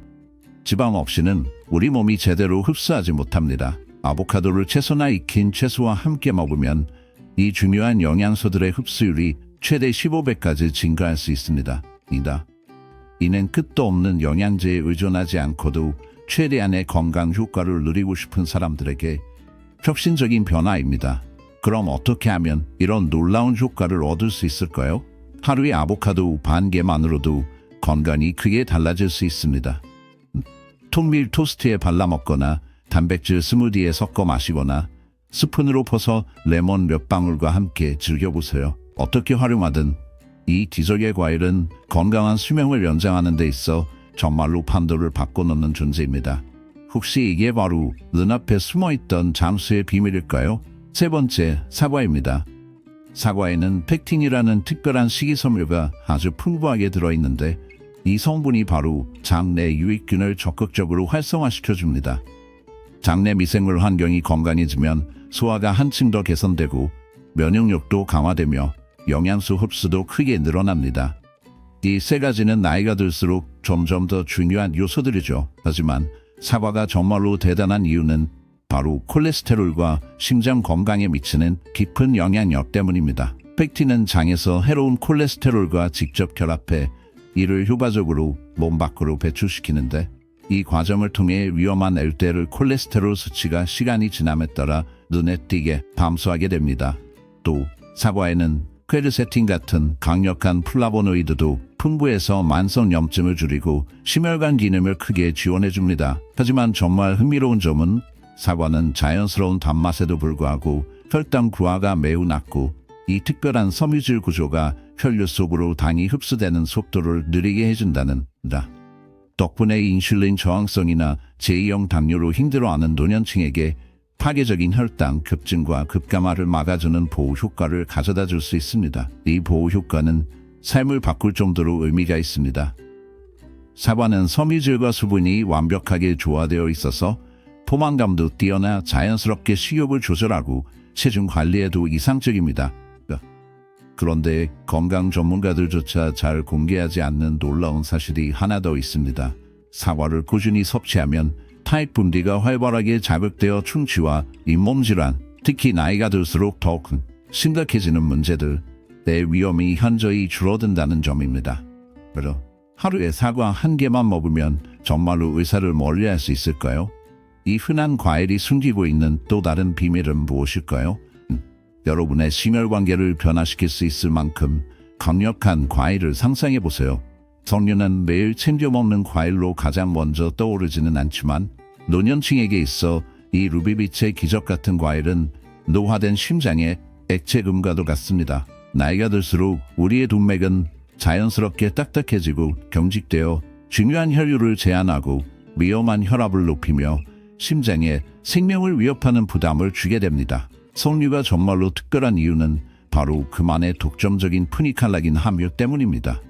지방 없이는 우리 몸이 제대로 흡수하지 못합니다. 아보카도를 채소나 익힌 채소와 함께 먹으면 이 중요한 영양소들의 흡수율이 최대 15배까지 증가할 수 있습니다. 이는 끝도 없는 영양제에 의존하지 않고도 최대한의 건강 효과를 누리고 싶은 사람들에게 혁신적인 변화입니다. 그럼 어떻게 하면 이런 놀라운 효과를 얻을 수 있을까요? 하루에 아보카도 반 개만으로도 건강이 크게 달라질 수 있습니다. 통밀 토스트에 발라 먹거나 단백질 스무디에 섞어 마시거나 스푼으로 퍼서 레몬 몇 방울과 함께 즐겨보세요. 어떻게 활용하든 이 기적의 과일은 건강한 수명을 연장하는 데 있어 정말로 판도를 바꿔놓는 존재입니다. 혹시 이게 바로 눈앞에 숨어있던 장수의 비밀일까요? 세 번째, 사과입니다. 사과에는 펙틴이라는 특별한 식이섬유가 아주 풍부하게 들어있는데 이 성분이 바로 장내 유익균을 적극적으로 활성화시켜줍니다. 장내 미생물 환경이 건강해지면 소화가 한층 더 개선되고 면역력도 강화되며 영양소 흡수도 크게 늘어납니다. 이 세 가지는 나이가 들수록 점점 더 중요한 요소들이죠. 하지만 사과가 정말로 대단한 이유는 바로 콜레스테롤과 심장 건강에 미치는 깊은 영향력 때문입니다. 펙틴은 장에서 해로운 콜레스테롤과 직접 결합해 이를 효과적으로 몸 밖으로 배출시키는데 이 과정을 통해 위험한 LDL 콜레스테롤 수치가 시간이 지남에 따라 눈에 띄게 감소하게 됩니다. 또 사과에는 퀘르세틴 같은 강력한 플라보노이드도 풍부해서 만성염증을 줄이고 심혈관 기능을 크게 지원해줍니다. 하지만 정말 흥미로운 점은 사과는 자연스러운 단맛에도 불구하고 혈당 부하가 매우 낮고 이 특별한 섬유질 구조가 혈류 속으로 당이 흡수되는 속도를 느리게 해준다는 다. 덕분에 인슐린 저항성이나 제2형 당뇨로 힘들어하는 노년층에게 파괴적인 혈당 급증과 급감화를 막아주는 보호 효과를 가져다 줄 수 있습니다. 이 보호 효과는 삶을 바꿀 정도로 의미가 있습니다. 사과는 섬유질과 수분이 완벽하게 조화되어 있어서 포만감도 뛰어나 자연스럽게 식욕을 조절하고 체중 관리에도 이상적입니다. 그런데 건강 전문가들조차 잘 공개하지 않는 놀라운 사실이 하나 더 있습니다. 사과를 꾸준히 섭취하면 타입 분비가 활발하게 자극되어 충치와 잇몸 질환, 특히 나이가 들수록 더 심각해지는 문제들, 내 위험이 현저히 줄어든다는 점입니다. 그래서 하루에 사과 한 개만 먹으면 정말로 의사를 멀리할 수 있을까요? 이 흔한 과일이 숨기고 있는 또 다른 비밀은 무엇일까요? 여러분의 심혈관계를 변화시킬 수 있을 만큼 강력한 과일을 상상해 보세요. 석류는 매일 챙겨 먹는 과일로 가장 먼저 떠오르지는 않지만 노년층에게 있어 이 루비빛의 기적 같은 과일은 노화된 심장의 액체금과도 같습니다. 나이가 들수록 우리의 동맥은 자연스럽게 딱딱해지고 경직되어 중요한 혈류를 제한하고 위험한 혈압을 높이며 심장에 생명을 위협하는 부담을 주게 됩니다. 석류가 정말로 특별한 이유는 바로 그만의 독점적인 푸니칼라긴 함유 때문입니다.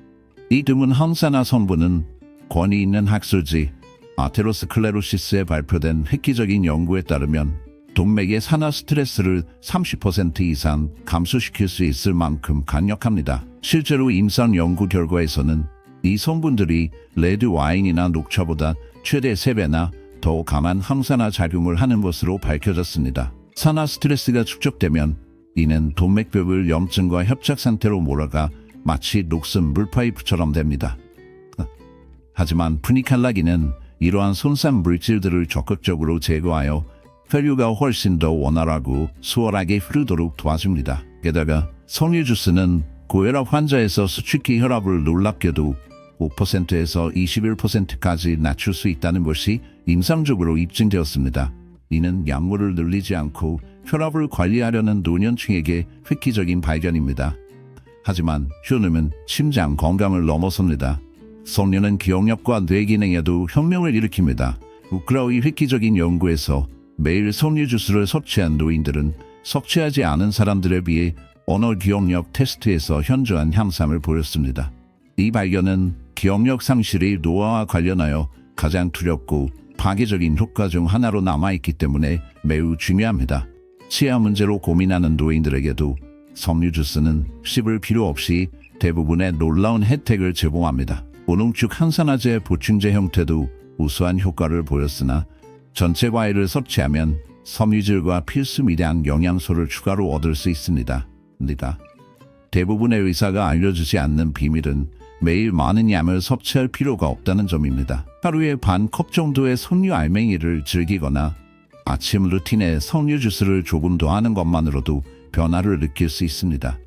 이 드문 항산화 성분은 권위 있는 학술지 아테로스클레로시스에 발표된 획기적인 연구에 따르면 동맥의 산화 스트레스를 30% 이상 감소시킬 수 있을 만큼 강력합니다. 실제로 임상 연구 결과에서는 이 성분들이 레드 와인이나 녹차보다 최대 3배나 더 강한 항산화 작용을 하는 것으로 밝혀졌습니다. 산화 스트레스가 축적되면 이는 동맥벽을 염증과 협착 상태로 몰아가 마치 녹슨 물파이프처럼 됩니다. 하지만 푸니칼라기는 이러한 손상 물질들을 적극적으로 제거하여 혈류가 훨씬 더 원활하고 수월하게 흐르도록 도와줍니다. 게다가 석류 주스는 고혈압 환자에서 수축기 혈압을 놀랍게도 5%에서 21%까지 낮출 수 있다는 것이 임상적으로 입증되었습니다. 이는 약물을 늘리지 않고 혈압을 관리하려는 노년층에게 획기적인 발견입니다. 하지만 효능은 심장 건강을 넘어섭니다. 석류는 기억력과 뇌 기능에도 혁명을 일으킵니다. 우크라우이 획기적인 연구에서 매일 석류 주스를 섭취한 노인들은 섭취하지 않은 사람들에 비해 언어 기억력 테스트에서 현저한 향상을 보였습니다. 이 발견은 기억력 상실이 노화와 관련하여 가장 두렵고 파괴적인 효과 중 하나로 남아있기 때문에 매우 중요합니다. 치아 문제로 고민하는 노인들에게도 석류 주스는 씹을 필요 없이 대부분의 놀라운 혜택을 제공합니다. 고농축 항산화제 보충제 형태도 우수한 효과를 보였으나 전체 과일을 섭취하면 섬유질과 필수 미량 영양소를 추가로 얻을 수 있습니다. 대부분의 의사가 알려주지 않는 비밀은 매일 많은 양을 섭취할 필요가 없다는 점입니다. 하루에 반 컵 정도의 석류 알맹이를 즐기거나 아침 루틴에 석류 주스를 조금 더 하는 것만으로도 변화를 느낄 수 있습니다.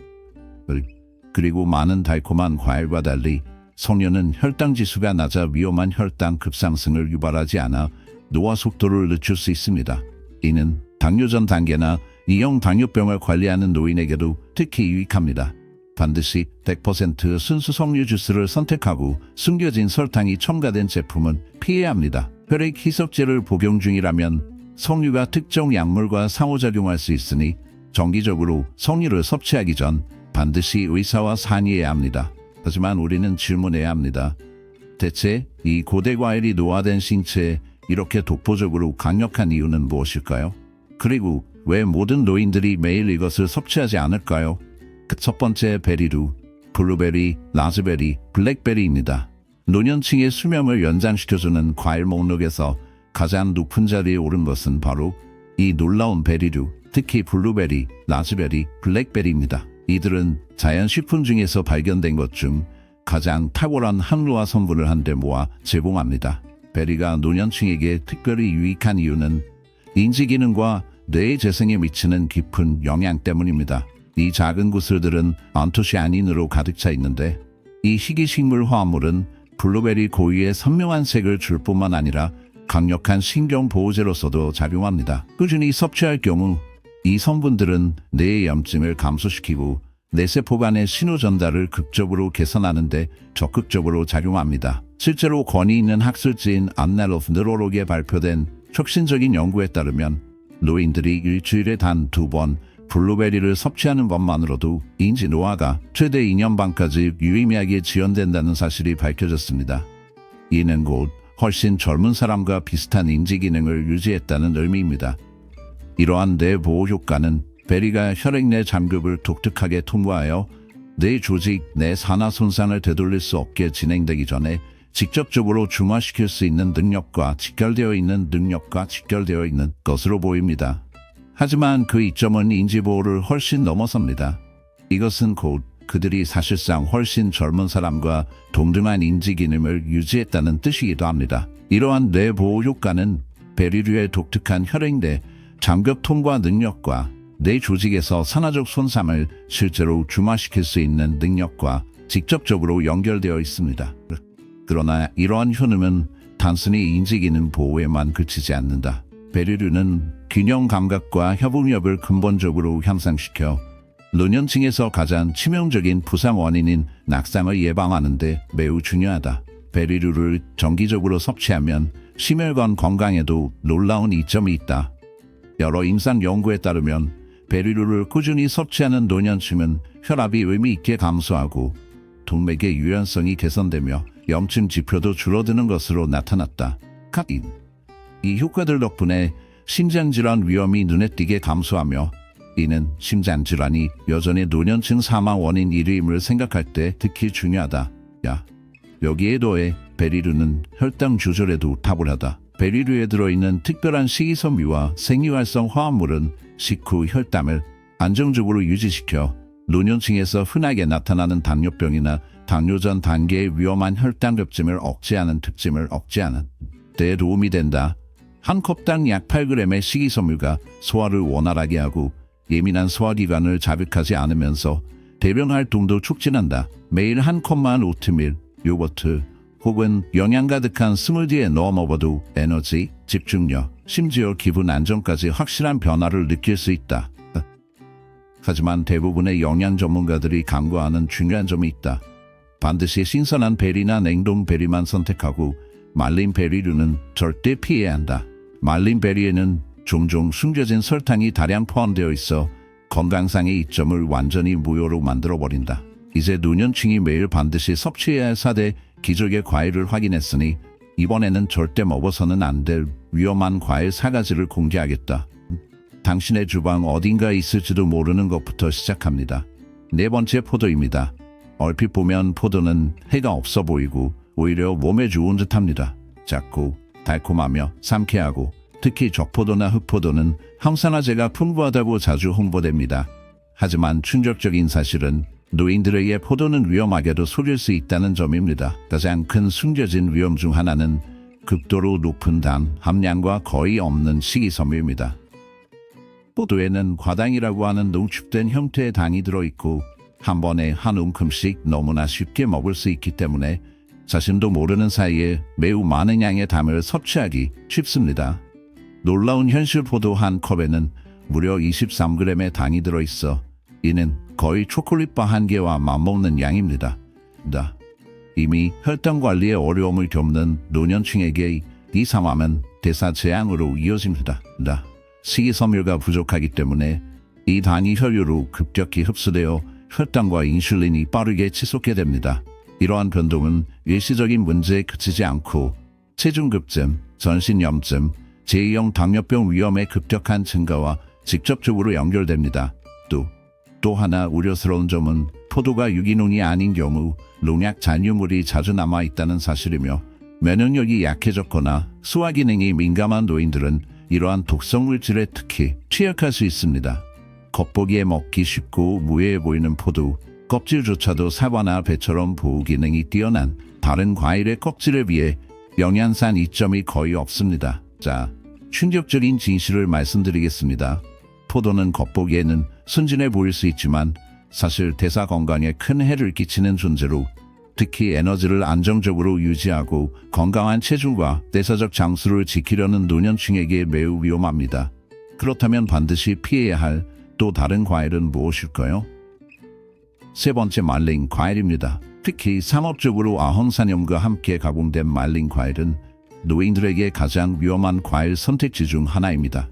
그리고 많은 달콤한 과일과 달리 석류는 혈당 지수가 낮아 위험한 혈당 급상승을 유발하지 않아 노화 속도를 늦출 수 있습니다. 이는 당뇨 전 단계나 2형 당뇨병을 관리하는 노인에게도 특히 유익합니다. 반드시 100% 순수 석류 주스를 선택하고 숨겨진 설탕이 첨가된 제품은 피해야 합니다. 혈액 희석제를 복용 중이라면 석류가 특정 약물과 상호작용할 수 있으니 정기적으로 석류를 섭취하기 전 반드시 의사와 상의해야 합니다. 하지만 우리는 질문해야 합니다. 대체 이 고대 과일이 노화된 신체에 이렇게 독보적으로 강력한 이유는 무엇일까요? 그리고 왜 모든 노인들이 매일 이것을 섭취하지 않을까요? 그 첫 번째 베리류, 블루베리, 라즈베리, 블랙베리입니다. 노년층의 수명을 연장시켜주는 과일 목록에서 가장 높은 자리에 오른 것은 바로 이 놀라운 베리류, 특히 블루베리, 라즈베리, 블랙베리입니다. 이들은 자연 식품 중에서 발견된 것 중 가장 탁월한 항로화 성분을 한데 모아 제공합니다. 베리가 노년층에게 특별히 유익한 이유는 인지 기능과 뇌의 재생에 미치는 깊은 영향 때문입니다. 이 작은 구슬들은 안토시아닌으로 가득 차 있는데 이 희귀식물 화합물은 블루베리 고유의 선명한 색을 줄 뿐만 아니라 강력한 신경 보호제로서도 작용합니다. 꾸준히 섭취할 경우 이 성분들은 뇌의 염증을 감소시키고 뇌세포 간의 신호 전달을 극적으로 개선하는 데 적극적으로 작용합니다. 실제로 권위 있는 학술지인 Annals of Neurology에 발표된 혁신적인 연구에 따르면 노인들이 일주일에 단 2번 블루베리를 섭취하는 것만으로도 인지 노화가 최대 2년 반까지 유의미하게 지연된다는 사실이 밝혀졌습니다. 이는 곧 훨씬 젊은 사람과 비슷한 인지 기능을 유지했다는 의미입니다. 이러한 뇌 보호 효과는 베리가 혈액 내 잠급을 독특하게 통과하여 뇌 조직 내 산화 손상을 되돌릴 수 없게 진행되기 전에 직접적으로 중화시킬 수 있는 능력과 직결되어 있는 것으로 보입니다. 하지만 그 이점은 인지보호를 훨씬 넘어섭니다. 이것은 곧 그들이 사실상 훨씬 젊은 사람과 동등한 인지 기능을 유지했다는 뜻이기도 합니다. 이러한 뇌 보호 효과는 베리류의 독특한 혈액 내 잠급 통과 능력과 뇌 조직에서 산화적 손상을 실제로 중화시킬 수 있는 능력과 직접적으로 연결되어 있습니다. 그러나 이러한 효능은 단순히 인지 기능 보호에만 그치지 않는다. 베리류는 균형 감각과 협응력을 근본적으로 향상시켜 노년층에서 가장 치명적인 부상 원인인 낙상을 예방하는 데 매우 중요하다. 베리류를 정기적으로 섭취하면 심혈관 건강에도 놀라운 이점이 있다. 여러 임상 연구에 따르면 베리류를 꾸준히 섭취하는 노년층은 혈압이 의미 있게 감소하고 동맥의 유연성이 개선되며 염증 지표도 줄어드는 것으로 나타났다. 이 효과들 덕분에 심장질환 위험이 눈에 띄게 감소하며 이는 심장질환이 여전히 노년층 사망 원인 1위임을 생각할 때 특히 중요하다. 여기에 더해 베리류는 혈당 조절에도 탁월하다. 베리류에 들어있는 특별한 식이섬유와 생리활성 화합물은 식후 혈당을 안정적으로 유지시켜 노년층에서 흔하게 나타나는 당뇨병이나 당뇨 전 단계의 위험한 혈당급증을 억제하는 데 도움이 된다. 한 컵당 약 8g의 식이섬유가 소화를 원활하게 하고 예민한 소화기관을 자극하지 않으면서 대변 활동도 촉진한다. 매일 한 컵만 오트밀, 요거트 혹은 영양 가득한 스무디에 넣어 먹어도 에너지, 집중력, 심지어 기분 안정까지 확실한 변화를 느낄 수 있다. 하지만 대부분의 영양 전문가들이 강조하는 중요한 점이 있다. 반드시 신선한 베리나 냉동 베리만 선택하고 말린 베리류는 절대 피해야 한다. 말린 베리에는 종종 숨겨진 설탕이 다량 포함되어 있어 건강상의 이점을 완전히 무효로 만들어버린다. 이제 노년층이 매일 반드시 섭취해야 할 4대 기적의 과일을 확인했으니 이번에는 절대 먹어서는 안 될 위험한 과일 4가지를 공개하겠다. 당신의 주방 어딘가에 있을지도 모르는 것부터 시작합니다. 네 번째 포도입니다. 얼핏 보면 포도는 해가 없어 보이고 오히려 몸에 좋은 듯합니다. 작고 달콤하며 상쾌하고 특히 적포도나 흑포도는 항산화제가 풍부하다고 자주 홍보됩니다. 하지만 충격적인 사실은 노인들에게 포도는 위험하게도 속일 수 있다는 점입니다. 가장 큰 숨겨진 위험 중 하나는 극도로 높은 당 함량과 거의 없는 식이섬유입니다. 포도에는 과당이라고 하는 농축된 형태의 당이 들어있고 한 번에 한 움큼씩 너무나 쉽게 먹을 수 있기 때문에 자신도 모르는 사이에 매우 많은 양의 당을 섭취하기 쉽습니다. 놀라운 현실 포도 한 컵에는 무려 23g의 당이 들어있어 이는 거의 초콜릿바 한 개와 맞먹는 양입니다. 이미 혈당 관리에 어려움을 겪는 노년층에게 이 상황은 대사 재앙으로 이어집니다. 식이섬유가 부족하기 때문에 이 당이 혈류로 급격히 흡수되어 혈당과 인슐린이 빠르게 치솟게 됩니다. 이러한 변동은 일시적인 문제에 그치지 않고 체중 급증, 전신염증, 제2형 당뇨병 위험의 급격한 증가와 직접적으로 연결됩니다. 또 하나 우려스러운 점은 포도가 유기농이 아닌 경우 농약 잔유물이 자주 남아있다는 사실이며 면역력이 약해졌거나 소화 기능이 민감한 노인들은 이러한 독성 물질에 특히 취약할 수 있습니다. 겉보기에 먹기 쉽고 무해해 보이는 포도, 껍질조차도 사과나 배처럼 보호 기능이 뛰어난 다른 과일의 껍질에 비해 영양산 이점이 거의 없습니다. 자, 충격적인 진실을 말씀드리겠습니다. 포도는 겉보기에는 순진해 보일 수 있지만 사실 대사 건강에 큰 해를 끼치는 존재로 특히 에너지를 안정적으로 유지하고 건강한 체중과 대사적 장수를 지키려는 노년층에게 매우 위험합니다. 그렇다면 반드시 피해야 할 또 다른 과일은 무엇일까요? 세 번째, 말린 과일입니다. 특히 상업적으로 아황산염과 함께 가공된 말린 과일은 노인들에게 가장 위험한 과일 선택지 중 하나입니다.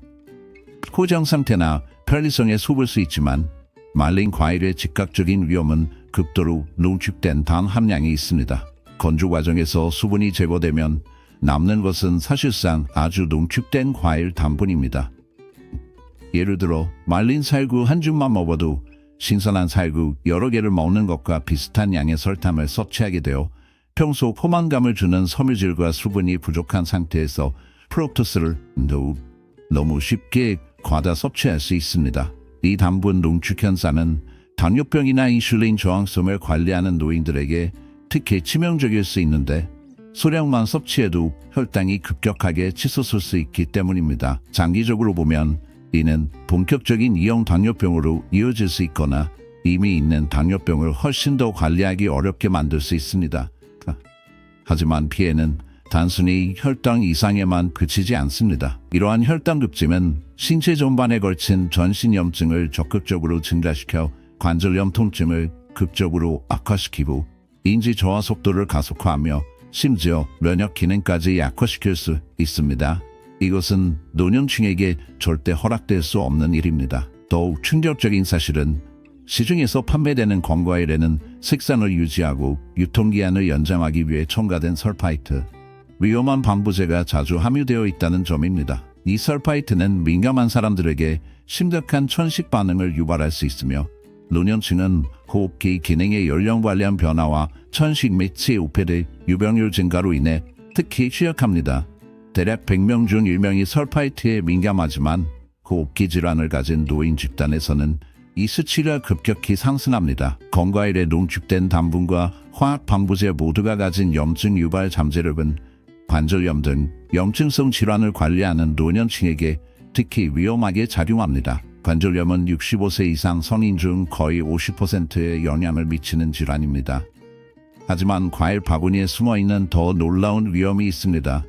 포장 상태나 편리성에 속을 수 있지만 말린 과일의 즉각적인 위험은 극도로 농축된 당 함량이 있습니다. 건조 과정에서 수분이 제거되면 남는 것은 사실상 아주 농축된 과일 단분입니다. 예를 들어 말린 살구 한 줌만 먹어도 신선한 살구 여러 개를 먹는 것과 비슷한 양의 설탕을 섭취하게 되어 평소 포만감을 주는 섬유질과 수분이 부족한 상태에서 프룩토스를 너무 쉽게 과다 섭취할 수 있습니다. 이 단분 농축 현상은 당뇨병이나 인슐린 저항성을 관리하는 노인들에게 특히 치명적일 수 있는데 소량만 섭취해도 혈당이 급격하게 치솟을 수 있기 때문입니다. 장기적으로 보면 이는 본격적인 2형 당뇨병으로 이어질 수 있거나 이미 있는 당뇨병을 훨씬 더 관리하기 어렵게 만들 수 있습니다. 하지만 피해는 단순히 혈당 이상에만 그치지 않습니다. 이러한 혈당 급증은 신체 전반에 걸친 전신염증을 적극적으로 증가시켜 관절염 통증을 극적으로 악화시키고 인지 저하 속도를 가속화하며 심지어 면역 기능까지 약화시킬 수 있습니다. 이것은 노년층에게 절대 허락될 수 없는 일입니다. 더욱 충격적인 사실은 시중에서 판매되는 건과일에는 색상을 유지하고 유통기한을 연장하기 위해 첨가된 설파이트, 위험한 방부제가 자주 함유되어 있다는 점입니다. 이 설파이트는 민감한 사람들에게 심각한 천식 반응을 유발할 수 있으며 노년층은 호흡기 기능의 연령 관련 변화와 천식 및 COPD 유병률 증가로 인해 특히 취약합니다. 대략 100명 중 1명이 설파이트에 민감하지만 호흡기 질환을 가진 노인 집단에서는 이 수치가 급격히 상승합니다. 건과일에 농축된 단분과 화학 방부제 모두가 가진 염증 유발 잠재력은 관절염 등 염증성 질환을 관리하는 노년층에게 특히 위험하게 작용합니다. 관절염은 65세 이상 성인 중 거의 50%에 영향을 미치는 질환입니다. 하지만 과일 바구니에 숨어있는 더 놀라운 위험이 있습니다.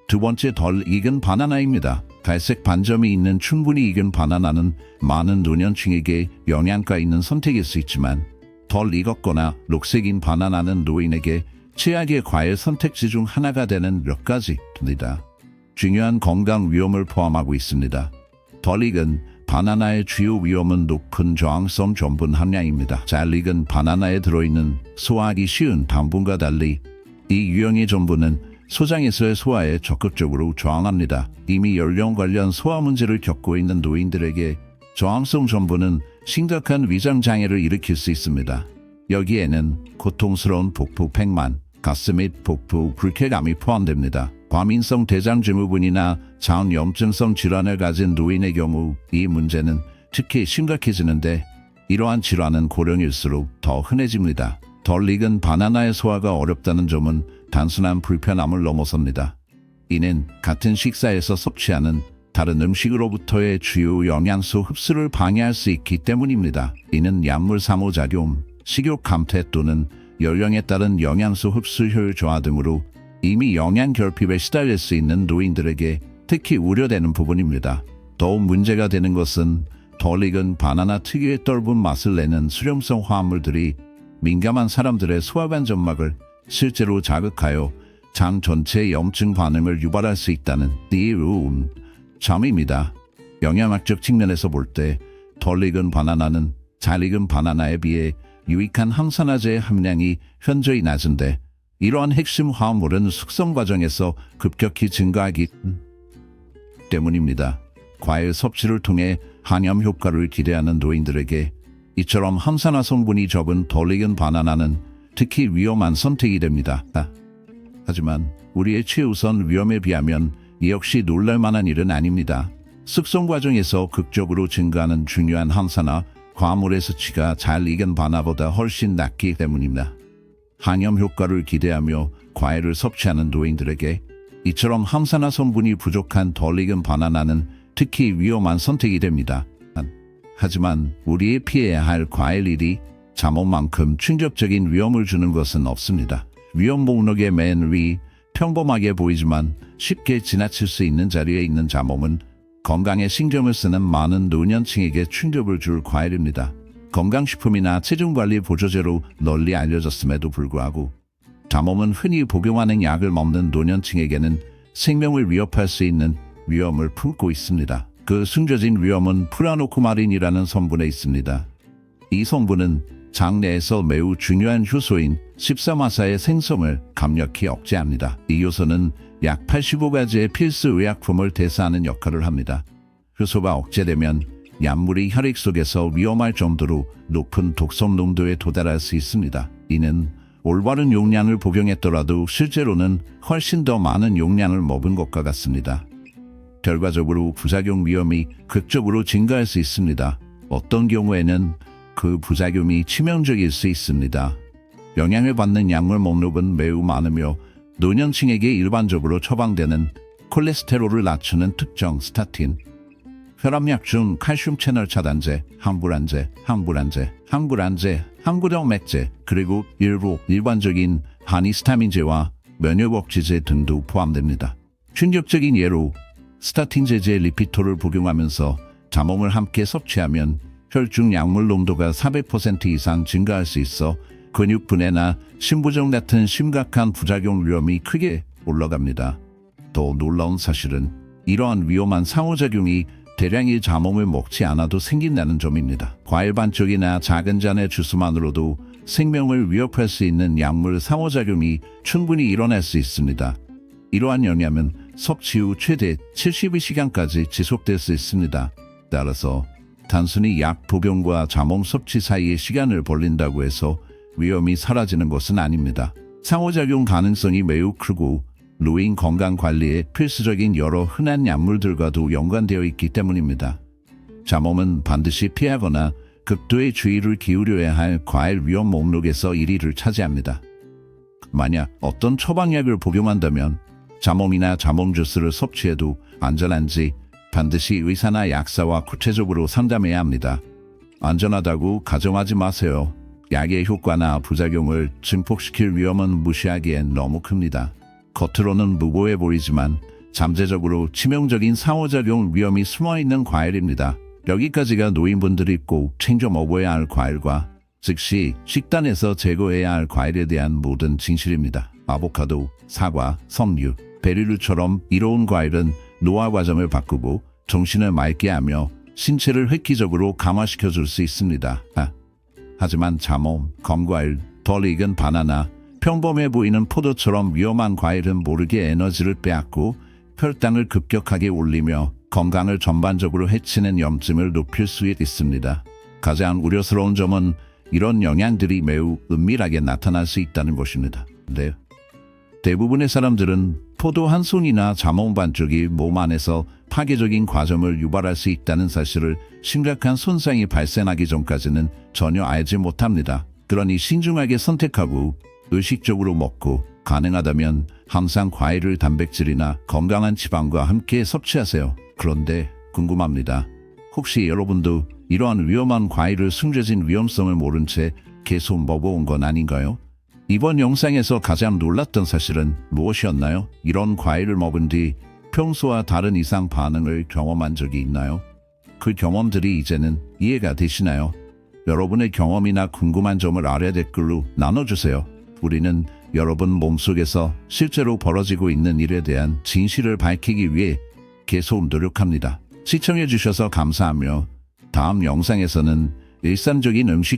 두 번째, 덜 익은 바나나입니다. 갈색 반점이 있는 충분히 익은 바나나는 많은 노년층에게 영양가 있는 선택일 수 있지만 덜 익었거나 녹색인 바나나는 노인에게 최악의 과일 선택지 중 하나가 되는 몇 가지입니다. 중요한 건강 위험을 포함하고 있습니다. 덜 익은 바나나의 주요 위험은 높은 저항성 전분 함량입니다. 잘 익은 바나나에 들어있는 소화하기 쉬운 당분과 달리 이 유형의 전분은 소장에서의 소화에 적극적으로 저항합니다. 이미 연령 관련 소화 문제를 겪고 있는 노인들에게 저항성 전분은 심각한 위장 장애를 일으킬 수 있습니다. 여기에는 고통스러운 복부 팽만, 가스 및 복부 불쾌감이 포함됩니다. 과민성 대장증후군이나 장염증성 질환을 가진 노인의 경우 이 문제는 특히 심각해지는데 이러한 질환은 고령일수록 더 흔해집니다. 덜 익은 바나나의 소화가 어렵다는 점은 단순한 불편함을 넘어섭니다. 이는 같은 식사에서 섭취하는 다른 음식으로부터의 주요 영양소 흡수를 방해할 수 있기 때문입니다. 이는 약물 상호작용, 식욕 감퇴 또는 연령에 따른 영양소 흡수 효율 저하 등으로 이미 영양 결핍에 시달릴 수 있는 노인들에게 특히 우려되는 부분입니다. 더욱 문제가 되는 것은 덜 익은 바나나 특유의 떫은 맛을 내는 수렴성 화합물들이 민감한 사람들의 소화관 점막을 실제로 자극하여 장 전체의 염증 반응을 유발할 수 있다는 점입니다. 영양학적 측면에서 볼 때 덜 익은 바나나는 잘 익은 바나나에 비해 유익한 항산화제의 함량이 현저히 낮은데, 이러한 핵심 화합물은 숙성 과정에서 급격히 증가하기 때문입니다. 과일 섭취를 통해 항염 효과를 기대하는 노인들에게 이처럼 항산화 성분이 적은 덜 익은 바나나는 특히 위험한 선택이 됩니다. 하지만 우리의 최우선 위험에 비하면 이 역시 놀랄만한 일은 아닙니다. 숙성 과정에서 극적으로 증가하는 중요한 항산화 과물의 수치가 잘 익은 바나보다 훨씬 낮기 때문입니다. 항염 효과를 기대하며 과일을 섭취하는 노인들에게 이처럼 항산화 성분이 부족한 덜 익은 바나나는 특히 위험한 선택이 됩니다. 하지만 우리의 피해야 할 과일 1위, 자몽만큼 충격적인 위험을 주는 것은 없습니다. 위험 목록의 맨 위, 평범하게 보이지만 쉽게 지나칠 수 있는 자리에 있는 자몽은 건강에 신경을 쓰는 많은 노년층에게 충격을 줄 과일입니다. 건강식품이나 체중관리 보조제로 널리 알려졌음에도 불구하고 자몽은 흔히 복용하는 약을 먹는 노년층에게는 생명을 위협할 수 있는 위험을 품고 있습니다. 그 숨겨진 위험은 프라노코마린이라는 성분에 있습니다. 이 성분은 장내에서 매우 중요한 효소인 십삼화사의 생성을 강력히 억제합니다. 이 요소는 약 85가지의 필수 의약품을 대사하는 역할을 합니다. 효소가 억제되면 약물이 혈액 속에서 위험할 정도로 높은 독성 농도에 도달할 수 있습니다. 이는 올바른 용량을 복용했더라도 실제로는 훨씬 더 많은 용량을 먹은 것과 같습니다. 결과적으로 부작용 위험이 극적으로 증가할 수 있습니다. 어떤 경우에는 그 부작용이 치명적일 수 있습니다. 영향을 받는 약물 목록은 매우 많으며 노년층에게 일반적으로 처방되는 콜레스테롤을 낮추는 특정 스타틴, 혈압약 중 칼슘 채널 차단제, 항불안제, 항구령 맥제, 그리고 일부 일반적인 한히스타민제와 면역억제제 등도 포함됩니다. 충격적인 예로 스타틴 제제 리피토를 복용하면서 자몽을 함께 섭취하면 혈중 약물 농도가 400% 이상 증가할 수 있어 근육 분해나 심부종 같은 심각한 부작용 위험이 크게 올라갑니다. 더 놀라운 사실은 이러한 위험한 상호작용이 대량의 자몽을 먹지 않아도 생긴다는 점입니다. 과일 반쪽이나 작은 잔의 주스만으로도 생명을 위협할 수 있는 약물 상호작용이 충분히 일어날 수 있습니다. 이러한 영향은 섭취 후 최대 72시간까지 지속될 수 있습니다. 따라서 단순히 약 복용과 자몽 섭취 사이의 시간을 벌린다고 해서 위험이 사라지는 것은 아닙니다. 상호작용 가능성이 매우 크고 노인 건강 관리에 필수적인 여러 흔한 약물들과도 연관되어 있기 때문입니다. 자몽은 반드시 피하거나 극도의 주의를 기울여야 할 과일 위험 목록에서 1위를 차지합니다. 만약 어떤 처방약을 복용한다면 자몽이나 자몽 주스를 섭취해도 안전한지 반드시 의사나 약사와 구체적으로 상담해야 합니다. 안전하다고 가정하지 마세요. 약의 효과나 부작용을 증폭시킬 위험은 무시하기엔 너무 큽니다. 겉으로는 무고해 보이지만 잠재적으로 치명적인 상호작용 위험이 숨어있는 과일입니다. 여기까지가 노인분들이 꼭 챙겨 먹어야 할 과일과 즉시 식단에서 제거해야 할 과일에 대한 모든 진실입니다. 아보카도, 사과, 석류, 베리류처럼 이로운 과일은 노화 과정을 바꾸고 정신을 맑게 하며 신체를 획기적으로 강화시켜 줄 수 있습니다. 하지만 자몽, 검과일, 덜 익은 바나나, 평범해 보이는 포도처럼 위험한 과일은 모르게 에너지를 빼앗고 혈당을 급격하게 올리며 건강을 전반적으로 해치는 염증을 높일 수 있습니다. 가장 우려스러운 점은 이런 영향들이 매우 은밀하게 나타날 수 있다는 것입니다. 대부분의 사람들은 포도 한 송이나 자몽 반쪽이 몸 안에서 파괴적인 과정을 유발할 수 있다는 사실을 심각한 손상이 발생하기 전까지는 전혀 알지 못합니다. 그러니 신중하게 선택하고 의식적으로 먹고 가능하다면 항상 과일을 단백질이나 건강한 지방과 함께 섭취하세요. 그런데 궁금합니다. 혹시 여러분도 이러한 위험한 과일을 숨겨진 위험성을 모른 채 계속 먹어온 건 아닌가요? 이번 영상에서 가장 놀랐던 사실은 무엇이었나요? 이런 과일을 먹은 뒤 평소와 다른 이상 반응을 경험한 적이 있나요? 그 경험들이 이제는 이해가 되시나요? 여러분의 경험이나 궁금한 점을 아래 댓글로 나눠주세요. 우리는 여러분 몸속에서 실제로 벌어지고 있는 일에 대한 진실을 밝히기 위해 계속 노력합니다. 시청해주셔서 감사하며 다음 영상에서는 일상적인 음식